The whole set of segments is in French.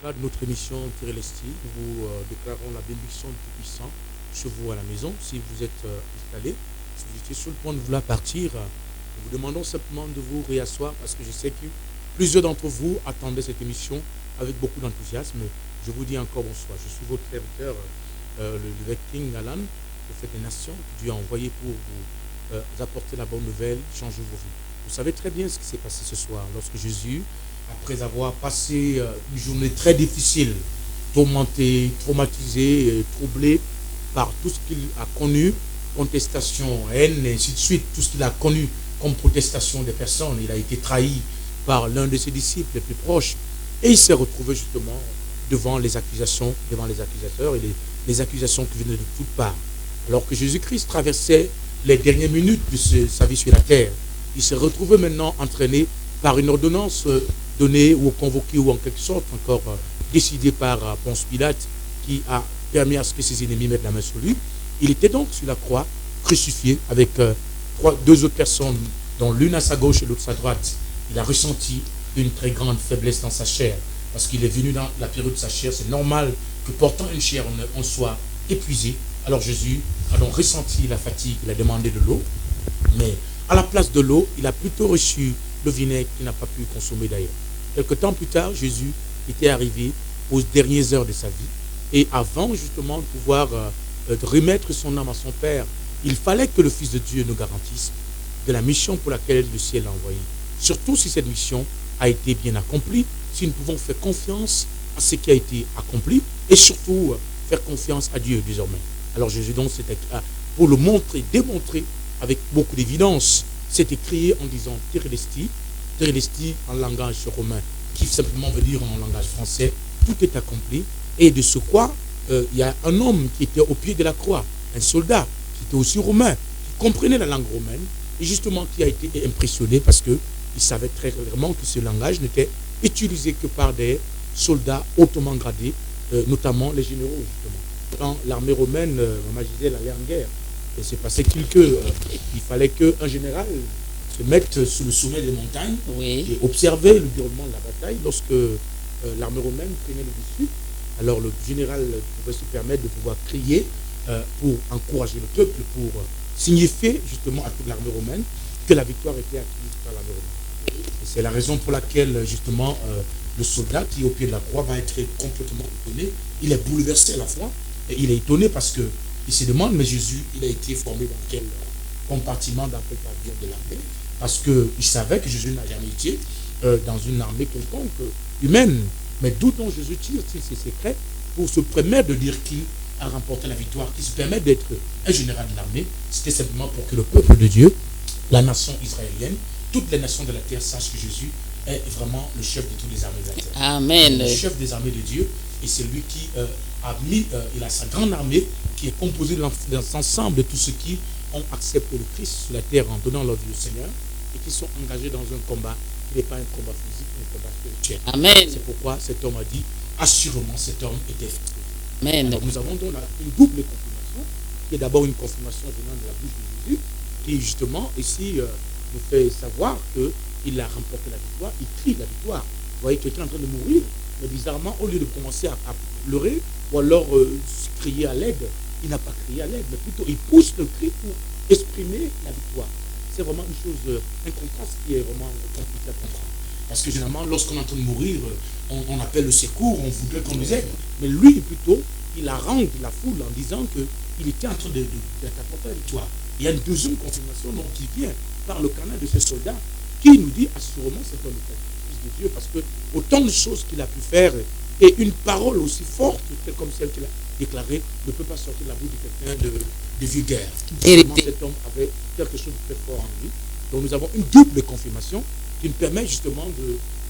cadre de notre émission Tirelesti, nous vous déclarons la bénédiction du Tout-Puissant chez vous à la maison. Si vous êtes installé, si vous étiez sur le point de vouloir partir, nous vous demandons simplement de vous réasseoir parce que je sais que plusieurs d'entre vous attendaient cette émission avec beaucoup d'enthousiasme. Je vous dis encore bonsoir. Je suis votre serviteur, le King Alan, prophète des nations, que Dieu a envoyé pour vous apporter la bonne nouvelle, changer vos vies. Vous savez très bien ce qui s'est passé ce soir lorsque Jésus, après avoir passé une journée très difficile, tourmenté, traumatisé, troublé par tout ce qu'il a connu, contestation, haine, et ainsi de suite, tout ce qu'il a connu comme protestation des personnes. Il a été trahi par l'un de ses disciples les plus proches et il s'est retrouvé justement devant les accusations, devant les accusateurs et les accusations qui venaient de toutes parts. Alors que Jésus-Christ traversait les dernières minutes de sa vie sur la terre, il s'est retrouvé maintenant entraîné par une ordonnance donnée ou convoquée ou en quelque sorte encore décidée par Ponce Pilate qui a permis à ce que ses ennemis mettent la main sur lui. Il était donc sur la croix, crucifié avec deux autres personnes, dont l'une à sa gauche et l'autre à sa droite. Il a ressenti une très grande faiblesse dans sa chair parce qu'il est venu dans la période de sa chair. C'est normal que portant une chair, on soit épuisé. Alors Jésus a donc ressenti la fatigue, il a demandé de l'eau, mais à la place de l'eau, il a plutôt reçu le vinaigre qu'il n'a pas pu consommer d'ailleurs. Quelque temps plus tard, Jésus était arrivé aux dernières heures de sa vie. Et avant justement de pouvoir remettre son âme à son Père, il fallait que le Fils de Dieu nous garantisse de la mission pour laquelle le ciel l'a envoyé. Surtout si cette mission a été bien accomplie, si nous pouvons faire confiance à ce qui a été accompli et surtout faire confiance à Dieu désormais. Alors Jésus donc, pour le montrer, démontrer avec beaucoup d'évidence, s'est écrit en disant Tirelesti, Tirelesti en langage romain, qui simplement veut dire en langage français, tout est accompli. Et de ce quoi, il y a un homme qui était au pied de la croix, un soldat, qui était aussi romain, qui comprenait la langue romaine, et justement qui a été impressionné parce qu'il savait très clairement que ce langage n'était utilisé que par des soldats hautement gradés, notamment les généraux, justement. Quand l'armée romaine, Maman Gisèle, allait en guerre, et c'est passé il fallait qu'un général se mette sur le sommet des montagnes et observer le déroulement de la bataille. Lorsque l'armée romaine prenait le dessus, alors le général pouvait se permettre de pouvoir crier pour encourager le peuple, pour signifier justement à toute l'armée romaine que la victoire était acquise par l'armée romaine. Et c'est la raison pour laquelle justement le soldat qui est au pied de la croix va être complètement étonné. Il est bouleversé à la fois et il est étonné parce que il se demande, mais Jésus, il a été formé dans quel compartiment, dans quel pavillon de l'armée? Parce qu'il savait que Jésus n'a jamais été dans une armée quelconque humaine. Mais d'où donc Jésus tire ses secrets pour se permettre de dire qu'il a remporté la victoire, qu'il se permet d'être un général de l'armée? C'était simplement pour que le peuple de Dieu, la nation israélienne, toutes les nations de la terre sachent que Jésus est vraiment le chef de toutes les armées de la terre. Amen. Le chef des armées de Dieu, et c'est lui qui il a sa grande armée qui est composée de l'ensemble de tous ceux qui ont accepté le Christ sur la terre en donnant leur vie au Seigneur et qui sont engagés dans un combat qui n'est pas un combat physique, mais un combat spirituel. Amen. C'est pourquoi cet homme a dit, assurément cet homme était fait. Amen. Alors, nous avons donc une double confirmation, qui est d'abord une confirmation venant de la bouche de Jésus, qui justement ici nous fait savoir qu'il a remporté la victoire, il crie la victoire. Vous voyez quelqu'un en train de mourir, mais bizarrement, au lieu de commencer à pleurer ou alors crier à l'aide, il n'a pas crié à l'aide, mais plutôt il pousse le cri pour exprimer la victoire. C'est vraiment une chose, un contraste qui est vraiment compliqué à comprendre. Parce que généralement, lorsqu'on est en train de mourir, on appelle le secours, on voudrait qu'on nous aide. Mais lui, plutôt, il harangue la foule en disant qu'il était en train d'apporter la victoire. Il y a une deuxième confirmation donc, qui vient par le canal de ce soldat qui nous dit assurément c'est un fils de Dieu parce que autant de choses qu'il a pu faire et une parole aussi forte comme celle qu'il a déclarée ne peut pas sortir de la bouche de quelqu'un de vulgaire. Cet homme avait quelque chose de très fort en lui. Donc nous avons une double confirmation qui nous permet justement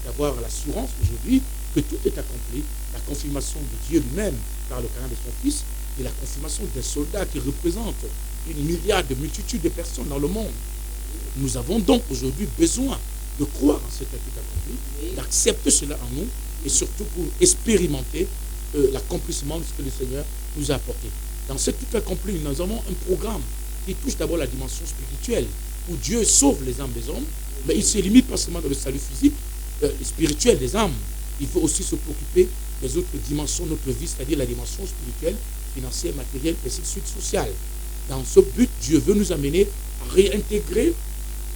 d'avoir l'assurance aujourd'hui que tout est accompli. La confirmation de Dieu lui-même par le canal de son Fils et la confirmation d'un soldat qui représente une myriade de multitudes de personnes dans le monde. Nous avons donc aujourd'hui besoin de croire en ce qui a été accompli, d'accepter cela en nous et surtout pour expérimenter l'accomplissement de ce que le Seigneur nous a apporté. Dans ce tout accompli, nous avons un programme qui touche d'abord la dimension spirituelle, où Dieu sauve les âmes des hommes, mais il ne se limite pas seulement dans le salut physique, spirituel des âmes. Il faut aussi se préoccuper les autres dimensions de notre vie, c'est-à-dire la dimension spirituelle, financière, matérielle, et ainsi de suite, sociale. Dans ce but, Dieu veut nous amener à réintégrer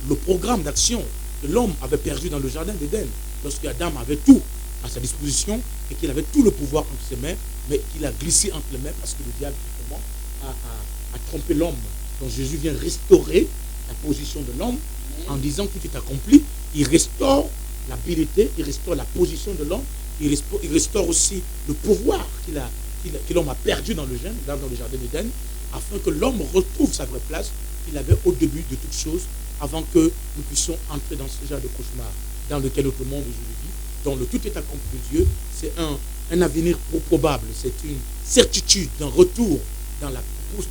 le programme d'action que l'homme avait perdu dans le jardin d'Éden, lorsque Adam avait tout à sa disposition et qu'il avait tout le pouvoir entre ses mains, mais qu'il a glissé entre les mains parce que le diable, justement, a trompé l'homme. Donc Jésus vient restaurer la position de l'homme en disant que tout est accompli. Il restaure l'habilité, il restaure la position de l'homme, il restaure aussi le pouvoir que l'homme a perdu dans le jardin d'Éden, afin que l'homme retrouve sa vraie place qu'il avait au début de toutes choses, avant que nous puissions entrer dans ce genre de cauchemar dans lequel notre monde aujourd'hui vit. Donc le tout est accompli de Dieu, c'est un avenir probable, c'est une certitude d'un retour dans la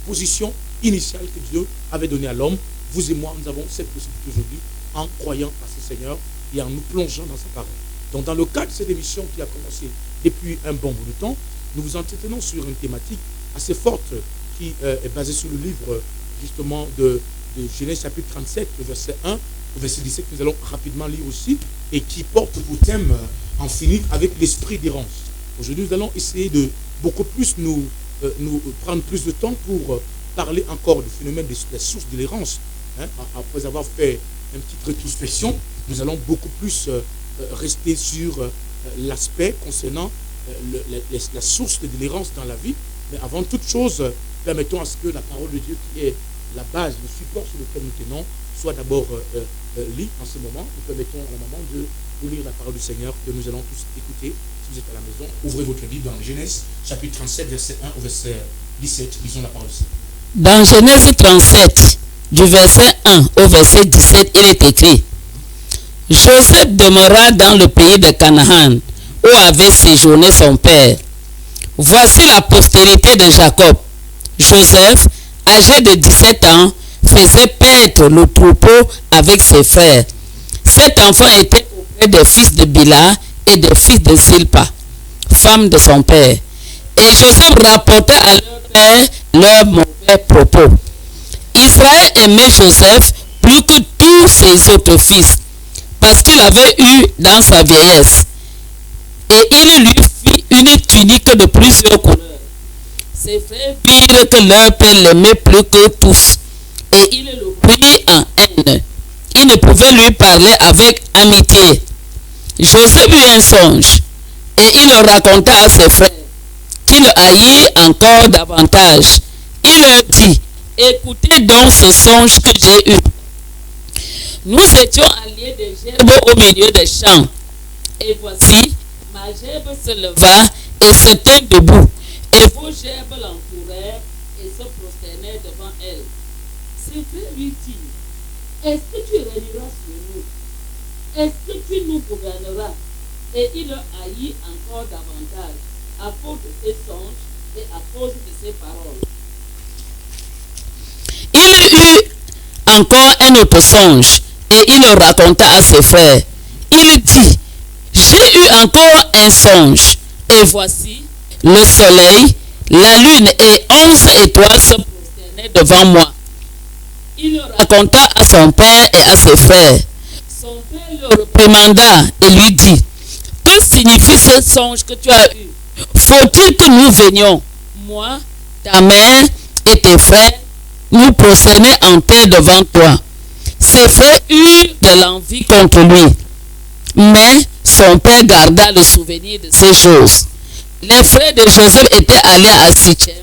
position initiale que Dieu avait donnée à l'homme. Vous et moi, nous avons cette possibilité aujourd'hui en croyant à ce Seigneur et en nous plongeant dans sa parole. Donc dans le cadre de cette émission qui a commencé depuis un bon bout de temps, nous vous entretenons sur une thématique assez forte qui est basée sur le livre justement de Genèse chapitre 37, verset 1 au verset 17, que nous allons rapidement lire aussi, et qui porte pour thème en finir avec l'esprit d'errance. Aujourd'hui, nous allons essayer de beaucoup plus nous prendre plus de temps pour parler encore du phénomène de la source de l'errance. Après avoir fait une petite rétrospection, nous allons beaucoup plus rester sur l'aspect concernant la source de l'errance dans la vie. Mais avant toute chose, permettons à ce que la parole de Dieu, qui est la base, le support sur lequel nous tenons, soit d'abord lit en ce moment. Nous permettons à la maman de lire la parole du Seigneur que nous allons tous écouter. Si vous êtes à la maison, ouvrez votre Bible dans Genèse chapitre 37, verset 1 au verset 17. Lisons la parole du Seigneur. Dans Genèse 37, du verset 1 au verset 17, il est écrit: Joseph demeura dans le pays de Canaan, où avait séjourné son père. Voici la postérité de Jacob. Joseph, âgé de 17 ans, faisait paître le troupeau avec ses frères. Cet enfant était auprès des fils de Bila et des fils de Zilpa, femme de son père. Et Joseph rapporta à leur père leurs mauvais propos. Israël aimait Joseph plus que tous ses autres fils, parce qu'il avait eu dans sa vieillesse. Et il lui fit une tunique de plusieurs couleurs. Ses frères virent que leur père l'aimait plus que tous, et il le prit en haine. Il ne pouvait lui parler avec amitié. Joseph eut un songe, et il le raconta à ses frères, qui le haïrent encore davantage. Il leur dit: Écoutez donc ce songe que j'ai eu. Nous étions alliés des gerbes au milieu des champs, et voici, ma gerbe se leva et se tint debout, et vos gerbes l'entourèrent et se prosternèrent devant elle. Ses frères lui dirent: Est-ce que tu régneras sur nous? Est-ce que tu nous gouverneras? Et il le haït encore davantage à cause de ses songes et à cause de ses paroles. Il eut encore un autre songe, et il le raconta à ses frères. Il dit: J'ai eu encore un songe, et voici, le soleil, la lune et 11 étoiles se prosternaient devant moi. Il le raconta à son père et à ses frères. Son père le réprimanda et lui dit: Que signifie ce songe que tu as eu? Faut-il que nous venions, moi, ta mère et tes frères, nous prosterner en terre devant toi? Ses frères eurent de l'envie contre lui, mais son père garda le souvenir de ces choses. Les frères de Joseph étaient allés à Sichem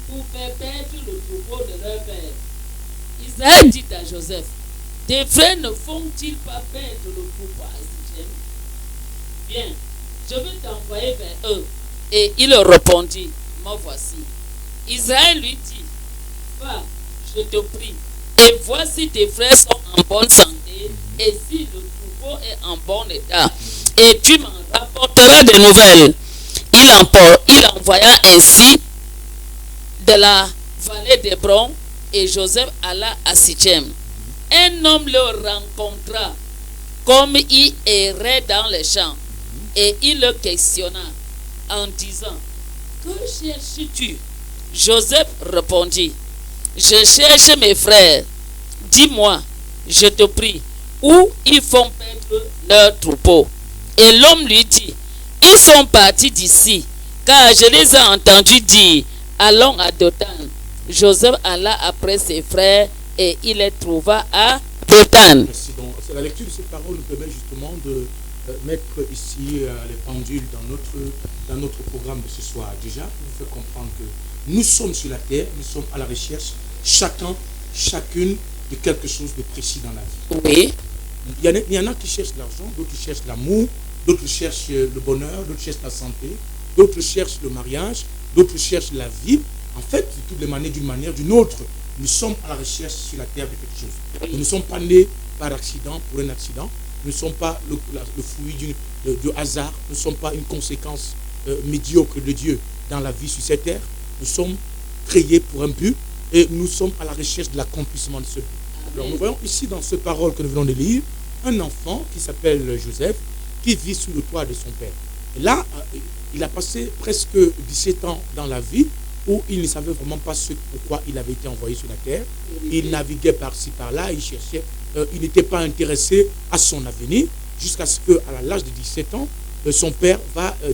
pour faire paître le troupeau de leur père. Israël dit à Joseph: Tes frères ne font-ils pas paître le troupeau à Sichem? Viens, je vais t'envoyer vers eux. Et il répondit: Me voici. Israël lui dit: Va, je te prie, et vois si tes frères sont en bonne santé, et si le troupeau est en bon état, et tu m'en rapporteras des nouvelles. Il envoya ainsi de la vallée d'Hébron, et Joseph alla à Sichem. Un homme le rencontra comme il errait dans les champs, et il le questionna en disant: Que cherches-tu? Joseph répondit: Je cherche mes frères. Dis-moi, je te prie, où ils font paître leur troupeau. Et l'homme lui dit: Ils sont partis d'ici, car je les ai entendus dire, allons à Dothan. Joseph alla après ses frères et il les trouva à Dothan. Merci. Donc, la lecture de ces paroles nous permet justement de mettre ici les pendules dans notre programme de ce soir. Déjà, pour vous faire comprendre que nous sommes sur la terre, nous sommes à la recherche, chacune de quelque chose de précis dans la vie. Oui. Il y en a qui cherchent l'argent, d'autres cherchent l'amour, d'autres cherchent le bonheur, d'autres cherchent la santé, d'autres cherchent le mariage, d'autres cherchent la vie. En fait, de toutes les manières, d'une manière ou d'une autre, nous sommes à la recherche sur la terre de quelque chose. Nous ne sommes pas nés par accident, pour un accident. Nous ne sommes pas le fruit du hasard. Nous ne sommes pas une conséquence médiocre de Dieu dans la vie sur cette terre. Nous sommes créés pour un but et nous sommes à la recherche de l'accomplissement de ce but. Alors nous voyons ici dans cette parole que nous venons de lire, un enfant qui s'appelle Joseph, qui vit sous le toit de son père. Et là, il a passé presque 17 ans dans la vie où il ne savait vraiment pas pourquoi il avait été envoyé sur la terre. Il naviguait par-ci, par-là, il cherchait, il n'était pas intéressé à son avenir, jusqu'à ce qu'à l'âge de 17 ans,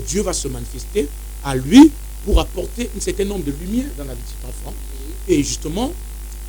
Dieu va se manifester à lui pour apporter un certain nombre de lumières dans la vie de cet enfant. Et justement,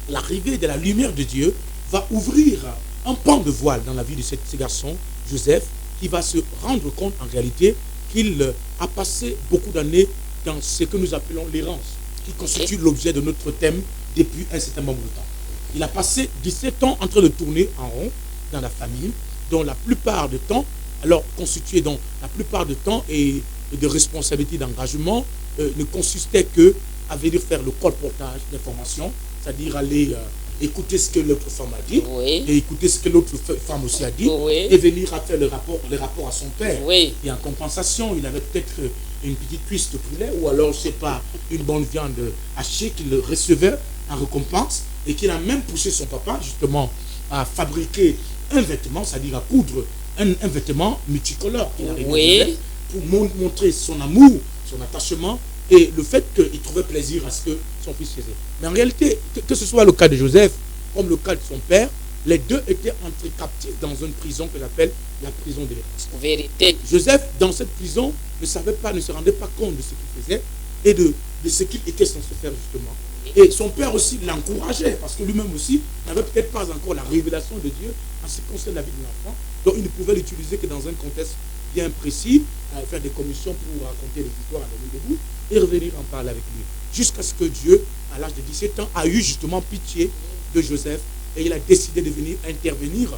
l'arrivée de la lumière de Dieu va ouvrir un pan de voile dans la vie de ce garçon, Joseph, qui va se rendre compte en réalité qu'il a passé beaucoup d'années dans ce que nous appelons l'errance, qui constitue l'objet de notre thème depuis un certain nombre de temps. Il a passé 17 ans en train de tourner en rond dans la famille, dont la plupart du temps, alors constitué donc la plupart du temps et de responsabilités d'engagement, ne consistait que à venir faire le colportage d'informations, c'est-à-dire aller écouter ce que l'autre femme a dit, et écouter ce que l'autre femme aussi a dit, et venir à faire le rapport à son père. Et en compensation, il avait peut-être une petite cuisse de poulet, ou alors, je ne sais pas, une bonne viande hachée qu'il recevait en récompense, et qu'il a même poussé son papa, justement, à fabriquer un vêtement, c'est-à-dire à coudre un vêtement multicolore qu'il arrivait pour montrer son amour, son attachement, et le fait qu'il trouvait plaisir à ce que son fils faisait. Mais en réalité, que ce soit le cas de Joseph, comme le cas de son père, les deux étaient entrés captifs dans une prison que j'appelle la prison de l'errance. Vérité. Joseph, dans cette prison, ne se rendait pas compte de ce qu'il faisait et de ce qu'il était censé faire justement. Et son père aussi l'encourageait, parce que lui-même aussi n'avait peut-être pas encore la révélation de Dieu en ce qui concerne la vie de l'enfant. Donc il ne pouvait l'utiliser que dans un contexte bien précis, à faire des commissions pour raconter des histoires à donner debout et revenir en parler avec lui. Jusqu'à ce que Dieu, à l'âge de 17 ans, a eu justement pitié de Joseph et il a décidé de venir intervenir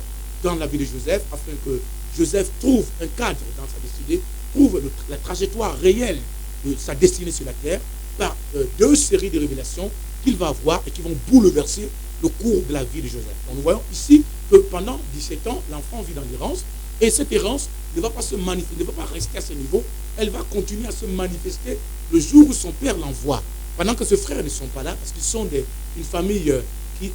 dans la vie de Joseph afin que Joseph trouve un cadre dans sa destinée, trouve la trajectoire réelle de sa destinée sur la terre par deux séries de révélations qu'il va avoir et qui vont bouleverser le cours de la vie de Joseph. Donc nous voyons ici que pendant 17 ans, l'enfant vit dans l'errance et cette errance ne va pas se manifester, ne va pas rester à ce niveau, elle va continuer à se manifester le jour où son père l'envoie. Pendant que ses frères ne sont pas là, parce qu'ils sont une famille qui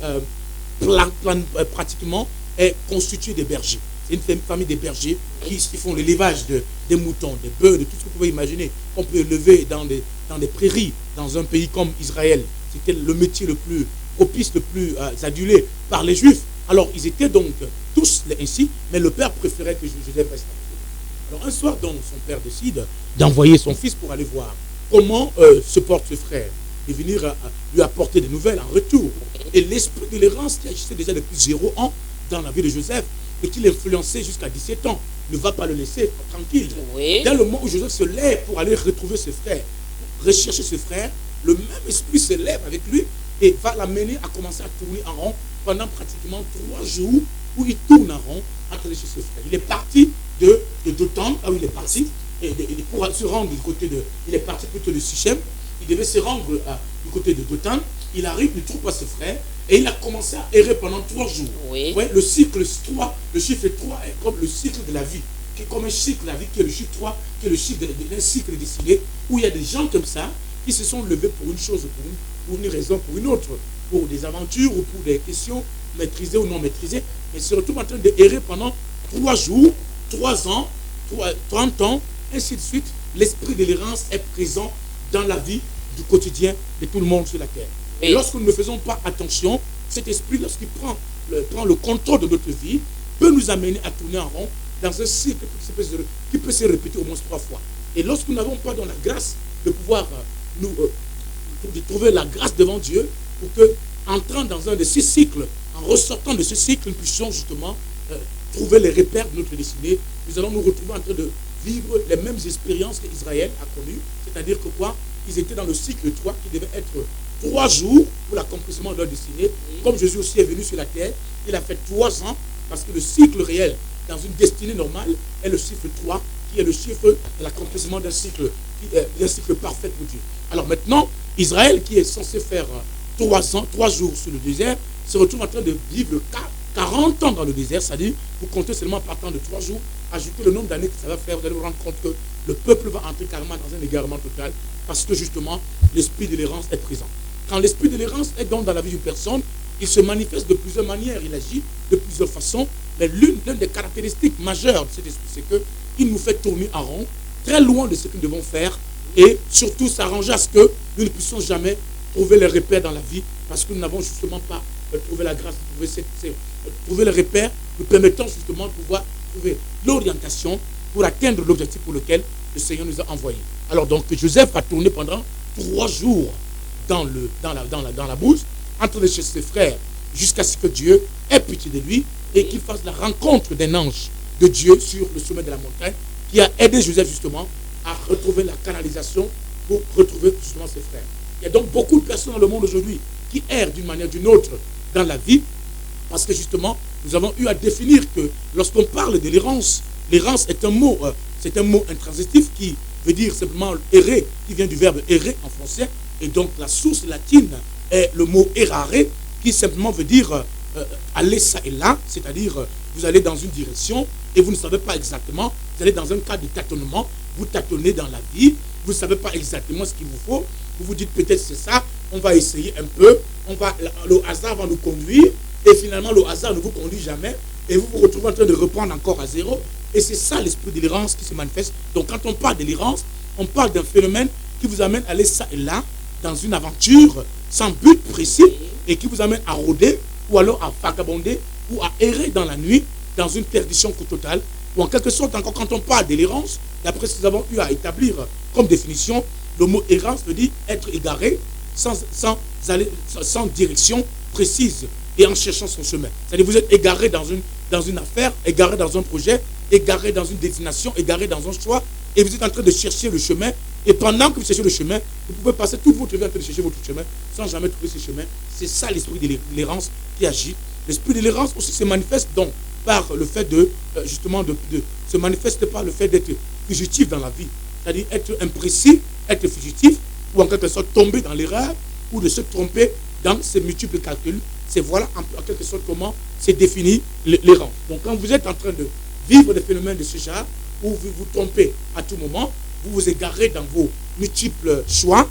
pratiquement est constituée de bergers. C'est une famille de bergers qui font l'élevage des moutons, des bœufs, de tout ce que vous pouvez imaginer. On peut élever dans des prairies, dans un pays comme Israël. C'était le métier le plus propice, le plus adulé par les Juifs. Alors, ils étaient donc tous ainsi, mais le père préférait que Joseph reste. Alors, un soir, donc, son père décide d'envoyer son fils pour aller voir comment se porte ce frère et venir lui apporter des nouvelles en retour. Et l'esprit de l'errance qui agissait déjà depuis 0 ans dans la vie de Joseph et qui l'influençait jusqu'à 17 ans ne va pas le laisser tranquille. Dès le moment où Joseph se lève pour aller retrouver ses frères, rechercher ses frères, le même esprit se lève avec lui et va l'amener à commencer à tourner en rond pendant pratiquement 3 jours où il tourne en rond à aller chez ses frères. Il est parti de Dothan, là où il est parti, et pour se rendre du côté de... Il est parti plutôt de Sichem, il devait se rendre du côté de Dothan, il arrive, il trouve pas ses frères, et il a commencé à errer pendant 3 jours. Ouais, le cycle 3, le chiffre 3 est comme le cycle de la vie, qui est comme un cycle de la vie, qui est le chiffre 3, qui est le chiffre d'un cycle décidé, où il y a des gens comme ça, qui se sont levés pour une chose, pour une raison, pour une autre, pour des aventures ou pour des questions maîtrisées ou non maîtrisées, mais se retrouvent en train de errer pendant 3 jours, 3 ans, 30 ans, ainsi de suite. L'esprit de l'errance est présent dans la vie du quotidien de tout le monde sur la terre. Et lorsque nous ne faisons pas attention, cet esprit, lorsqu'il prend le contrôle de notre vie, peut nous amener à tourner en rond dans un cycle qui peut se répéter au moins 3 fois. Et lorsque nous n'avons pas dans la grâce de pouvoir de trouver la grâce devant Dieu, pour que, entrant dans un de ces cycles, en ressortant de ce cycle, nous puissions justement trouver les repères de notre destinée, nous allons nous retrouver en train de vivre les mêmes expériences qu'Israël a connues, c'est-à-dire que quoi? Ils étaient dans le cycle 3 qui devait être 3 jours pour l'accomplissement de leur destinée. Comme Jésus aussi est venu sur la terre, il a fait 3 ans, parce que le cycle réel dans une destinée normale est le chiffre 3, qui est le chiffre de l'accomplissement d'un cycle parfait pour Dieu. Alors maintenant, Israël, qui est censé faire 3 jours sur le désert, se retrouve en train de vivre 40 ans dans le désert, c'est-à-dire, vous comptez seulement partant de 3 jours, ajoutez le nombre d'années que ça va faire, vous allez vous rendre compte que le peuple va entrer carrément dans un égarement total, parce que justement, l'esprit de l'errance est présent. Quand l'esprit de l'errance est donc dans la vie d'une personne, il se manifeste de plusieurs manières, il agit de plusieurs façons, mais l'une des caractéristiques majeures de cet esprit, c'est qu'il nous fait tourner en rond, très loin de ce que nous devons faire, et surtout s'arranger à ce que nous ne puissions jamais trouver les repères dans la vie, parce que nous n'avons justement pas trouvé la grâce de trouver les repères, nous permettant justement de pouvoir trouver l'orientation pour atteindre l'objectif pour lequel le Seigneur nous a envoyés. Alors donc Joseph a tourné pendant 3 jours dans la bourse, entre les chez ses frères, jusqu'à ce que Dieu ait pitié de lui et qu'il fasse la rencontre d'un ange de Dieu sur le sommet de la montagne, qui a aidé Joseph justement à retrouver la canalisation pour retrouver justement ses frères. Il y a donc beaucoup de personnes dans le monde aujourd'hui qui errent d'une manière ou d'une autre dans la vie, parce que justement, nous avons eu à définir que lorsqu'on parle de l'errance, l'errance est un mot intransitif qui veut dire simplement errer, qui vient du verbe errer en français, et donc la source latine est le mot errare, qui simplement veut dire aller ça et là, c'est-à-dire vous allez dans une direction et vous ne savez pas exactement, vous allez dans un cas de tâtonnement, vous tâtonnez dans la vie, vous ne savez pas exactement ce qu'il vous faut, vous vous dites peut-être c'est ça, on va essayer un peu, le hasard va nous conduire, et finalement le hasard ne vous conduit jamais, et vous vous retrouvez en train de reprendre encore à zéro, et c'est ça l'esprit de l'errance qui se manifeste. Donc quand on parle de l'errance, on parle d'un phénomène qui vous amène à aller ça et là, dans une aventure sans but précis, et qui vous amène à rôder, ou alors à vagabonder, ou à errer dans la nuit, dans une perdition totale, ou en quelque sorte, encore quand on parle de l'errance, d'après ce que nous avons eu à établir comme définition, le mot errance veut dire être égaré sans direction précise et en cherchant son chemin. C'est-à-dire vous êtes égaré dans une affaire, égaré dans un projet, égaré dans une destination, égaré dans un choix, et vous êtes en train de chercher le chemin, et pendant que vous cherchez le chemin, vous pouvez passer toute votre vie en train de chercher votre chemin sans jamais trouver ce chemin. C'est ça l'esprit de l'errance qui agit. L'esprit de l'errance aussi se manifeste donc par le fait se manifeste par le fait d'être fugitif dans la vie, c'est-à-dire être imprécis, être fugitif, ou en quelque sorte tomber dans l'erreur, ou de se tromper dans ses multiples calculs. C'est voilà en quelque sorte comment c'est défini l'errance. Donc quand vous êtes en train de vivre des phénomènes de ce genre, où vous vous trompez à tout moment, vous vous égarez dans vos multiples choix,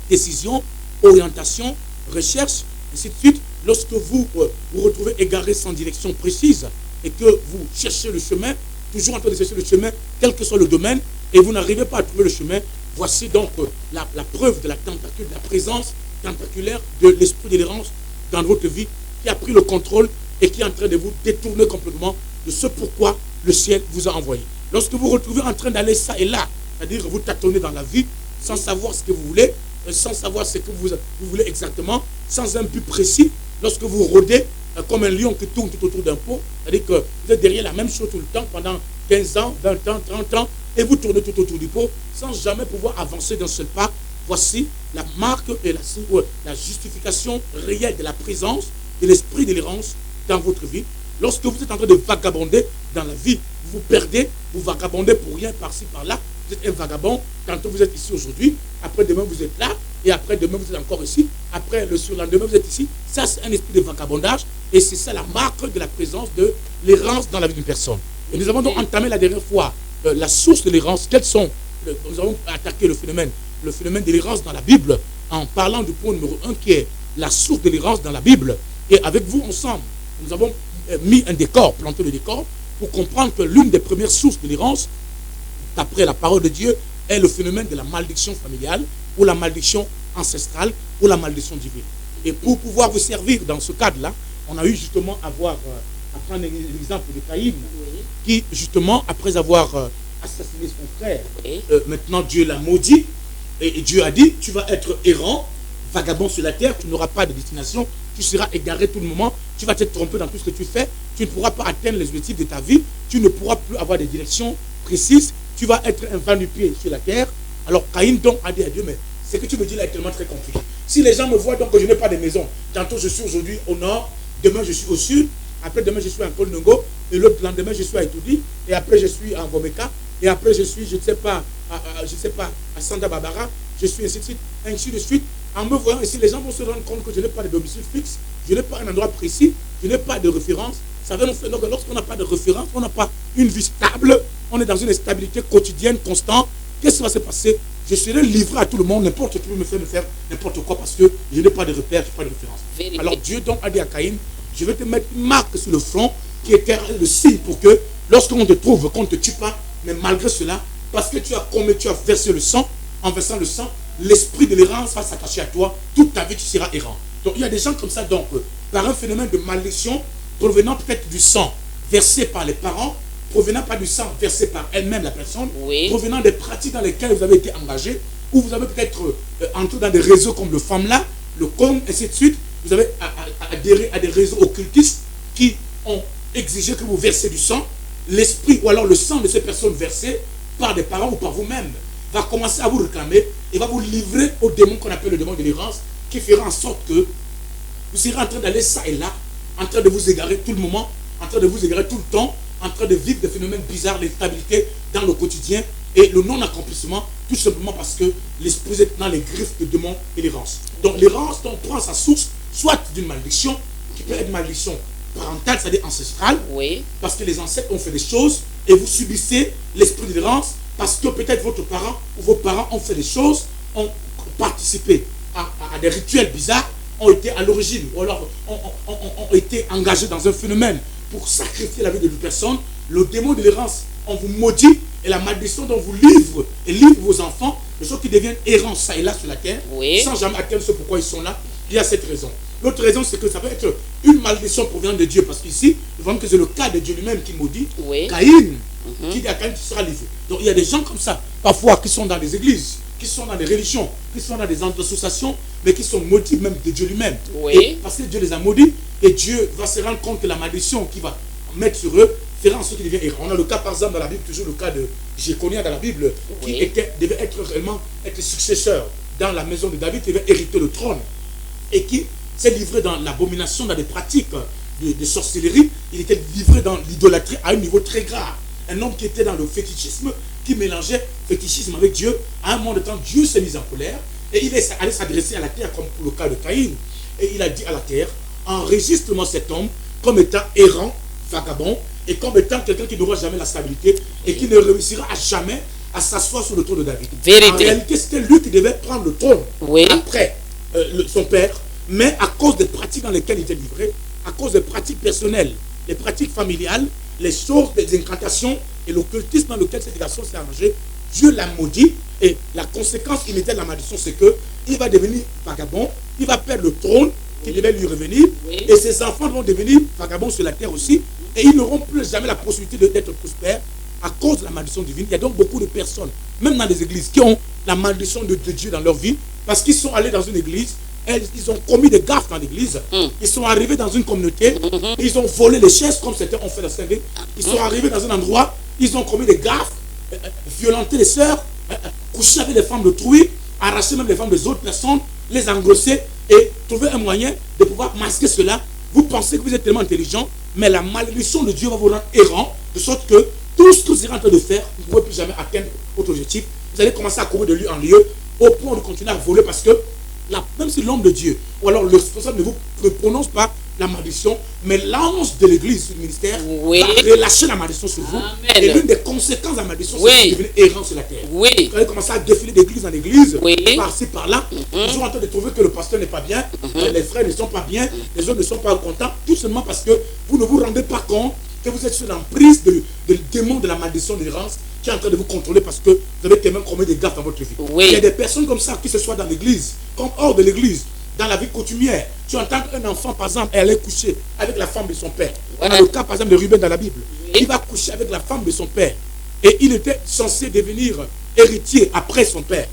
décisions, orientations, recherches, ainsi de suite. Lorsque vous vous retrouvez égaré sans direction précise et que vous cherchez le chemin, toujours en train de chercher le chemin, quel que soit le domaine, et vous n'arrivez pas à trouver le chemin, voici donc la preuve de la présence tentaculaire de l'esprit de l'errance dans votre vie, qui a pris le contrôle et qui est en train de vous détourner complètement de ce pourquoi le ciel vous a envoyé. Lorsque vous vous retrouvez en train d'aller ça et là, c'est-à-dire vous tâtonnez dans la vie, sans savoir ce que vous voulez, sans savoir ce que vous voulez exactement, sans un but précis, lorsque vous rôdez comme un lion qui tourne tout autour d'un pot, c'est-à-dire que vous êtes derrière la même chose tout le temps pendant 15 ans, 20 ans, 30 ans, et vous tournez tout autour du pot sans jamais pouvoir avancer d'un seul pas. Voici la marque et la justification réelle de la présence de l'esprit de l'errance dans votre vie. Lorsque vous êtes en train de vagabonder dans la vie, vous vous perdez, vous vagabondez pour rien par-ci, par-là. Vous êtes un vagabond. Tantôt vous êtes ici aujourd'hui, après-demain vous êtes là, et après-demain vous êtes encore ici, après le surlendemain vous êtes ici. Ça, c'est un esprit de vagabondage, et c'est ça la marque de la présence de l'errance dans la vie d'une personne. Et nous avons donc entamé la dernière fois la source de l'errance. Nous avons attaqué le phénomène de l'errance dans la Bible, en parlant du point numéro 1 qui est la source de l'errance dans la Bible. Et avec vous ensemble, nous avons mis un décor, planté le décor, pour comprendre que l'une des premières sources de l'errance, d'après la parole de Dieu, est le phénomène de la malédiction familiale, ou la malédiction ancestrale, ou la malédiction divine. Et pour pouvoir vous servir dans ce cadre-là, on a eu justement à prendre l'exemple de Caïn, qui justement, après avoir assassiné son frère. Oui. Maintenant, Dieu l'a maudit. Et Dieu a dit, tu vas être errant, vagabond sur la terre, tu n'auras pas de destination, tu seras égaré tout le moment, tu vas te tromper dans tout ce que tu fais, tu ne pourras pas atteindre les objectifs de ta vie, tu ne pourras plus avoir des directions précises, tu vas être un va-nu-pied sur la terre. Alors Caïn donc a dit à Dieu, mais ce que tu me dis là est tellement très compliqué. Si les gens me voient donc que je n'ai pas de maison, tantôt je suis aujourd'hui au nord, demain je suis au sud, après demain je suis à Kolnongo, et l'autre lendemain je suis à Etoudi, et après je suis à Ngomeka, et après je suis, je ne sais pas, à Santa Barbara, je suis ainsi de suite. En me voyant ici, les gens vont se rendre compte que je n'ai pas de domicile fixe, je n'ai pas un endroit précis, je n'ai pas de référence. Ça veut nous faire donc lorsqu'on n'a pas de référence, on n'a pas une vie stable, on est dans une instabilité quotidienne, constante. Qu'est-ce qui va se passer? Je serai livré à tout le monde, n'importe qui peut me faire n'importe quoi parce que je n'ai pas de repère, je n'ai pas de référence. Vérité. Alors Dieu donc a dit à Caïn, je vais te mettre une marque sur le front qui était le signe pour que lorsqu'on te trouve, qu'on ne te tue pas, mais malgré cela, parce que tu as versé le sang, en versant le sang, l'esprit de l'errance va s'attacher à toi, toute ta vie tu seras errant. Donc il y a des gens comme ça, donc, par un phénomène de malédiction, provenant peut-être du sang versé par les parents, provenant pas du sang versé par elle-même la personne, Oui. provenant des pratiques dans lesquelles vous avez été engagé, ou vous avez peut-être entré dans des réseaux comme le FAMLA, le COM, et ainsi de suite, vous avez adhéré à des réseaux occultistes qui ont exigé que vous versez du sang, l'esprit ou alors le sang de ces personnes versées par des parents ou par vous-même va commencer à vous réclamer et va vous livrer au démon qu'on appelle le démon de l'errance, qui fera en sorte que vous serez en train d'aller ça et là, en train de vous égarer tout le moment, en train de vous égarer tout le temps, en train de vivre des phénomènes bizarres, l'instabilité dans le quotidien et le non-accomplissement, tout simplement parce que l'esprit est dans les griffes de démon et l'errance. Donc l'errance prend sa source soit d'une malédiction, qui peut être une malédiction parentale, c'est-à-dire ancestrale, Oui. parce que les ancêtres ont fait des choses et vous subissez l'esprit de l'errance parce que peut-être votre parent ou vos parents ont fait des choses, ont participé à des rituels bizarres, ont été à l'origine, ou alors ont été engagés dans un phénomène pour sacrifier la vie de toute personne. Le démon de l'errance, on vous maudit et la malédiction dont vous livre et livre vos enfants, de sorte qu'ils deviennent errants ça et là sur la terre, Oui. sans jamais atteindre ce pourquoi ils sont là. Il y a cette raison. L'autre raison, c'est que ça peut être une malédiction provenant de Dieu, parce qu'ici, nous voyons que c'est le cas de Dieu lui-même qui maudit Oui. Caïn, qui dit à Caïn, tu seras livré. Donc il y a des gens comme ça, parfois, qui sont dans des églises, qui sont dans des religions, qui sont dans des associations, mais qui sont maudits même de Dieu lui-même. Oui. Et parce que Dieu les a maudits, et Dieu va se rendre compte que la malédiction qu'il va mettre sur eux fera en sorte qu'ils deviennent errants. On a le cas, par exemple, dans la Bible, toujours le cas de Jéconia dans la Bible, Oui. qui devait être réellement être successeur dans la maison de David, qui devait hériter le trône, et qui s'est livré dans l'abomination, dans des pratiques de sorcellerie. Il était livré dans l'idolâtrie à un niveau très grave. Un homme qui était dans le fétichisme, qui mélangeait fétichisme avec Dieu. À un moment de temps, Dieu s'est mis en colère et il est allé s'adresser à la terre, comme pour le cas de Caïn. Et il a dit à la terre, enregistre-moi cet homme comme étant errant, vagabond, et comme étant quelqu'un qui n'aura jamais la stabilité et qui ne réussira à jamais à s'asseoir sur le trône de David. Vérité. En réalité, c'était lui qui devait prendre le trône Oui. après son père, mais à cause des pratiques dans lesquelles il était livré, à cause des pratiques personnelles, les pratiques familiales, les choses, les incantations et l'occultisme dans lequel cette garçon s'est arrangé, Dieu l'a maudit. Et la conséquence immédiate de la malédiction, c'est qu'il va devenir vagabond, il va perdre le trône qui devait lui revenir, Oui. et ses enfants vont devenir vagabonds sur la terre aussi, et ils n'auront plus jamais la possibilité d'être prospères à cause de la malédiction divine. Il y a donc beaucoup de personnes, même dans les églises, qui ont la malédiction de Dieu dans leur vie, parce qu'ils sont allés dans une église, ils ont commis des gaffes dans l'église, ils sont arrivés dans une communauté, ils ont volé les chaises comme certains ont fait la Sainte. Ils sont arrivés dans un endroit, ils ont commis des gaffes, violenté les sœurs, couché avec les femmes d'autrui, arraché même les femmes des autres personnes, les engrosser et trouver un moyen de pouvoir masquer cela. Vous pensez que vous êtes tellement intelligent, mais la malédiction de Dieu va vous rendre errant, de sorte que tout ce que vous êtes en train de faire, vous ne pouvez plus jamais atteindre votre objectif. Vous allez commencer à courir de lieu en lieu, au point de continuer à voler, parce que même si l'homme de Dieu, ou alors le responsable ne prononce pas la malédiction, mais l'ange de l'église, du ministère, Oui. va relâcher la malédiction sur vous. Amen. Et l'une des conséquences de la malédiction, Oui. c'est que vous devenez errant sur la terre. Oui. Vous allez commencer à défiler d'église en église, Oui. par-ci, par-là, toujours en train de trouver que le pasteur n'est pas bien, les frères ne sont pas bien, les autres ne sont pas contents, tout simplement parce que vous ne vous rendez pas compte que vous êtes sous l'emprise de démon de la malédiction de l'errance qui est en train de vous contrôler parce que vous avez tellement commis des gaffes dans votre vie. Oui. Il y a des personnes comme ça qui se soient dans l'église, comme hors de l'église, dans la vie coutumière. Tu entends qu'un enfant, par exemple, elle est couchée avec la femme de son père. On a Ouais. le cas, par exemple, de Ruben dans la Bible. Oui. Il va coucher avec la femme de son père. et il était censé devenir héritier après son père.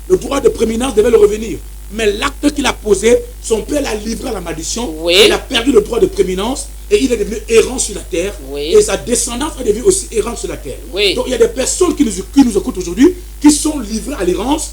Le droit de prééminence devait le revenir. Mais l'acte qu'il a posé, son père l'a livré à la malédiction. Oui. Il a perdu le droit de prééminence et il est devenu errant sur la terre. Oui. Et sa descendance est devenue aussi errante sur la terre. Oui. Donc il y a des personnes qui nous écoutent aujourd'hui qui sont livrées à l'errance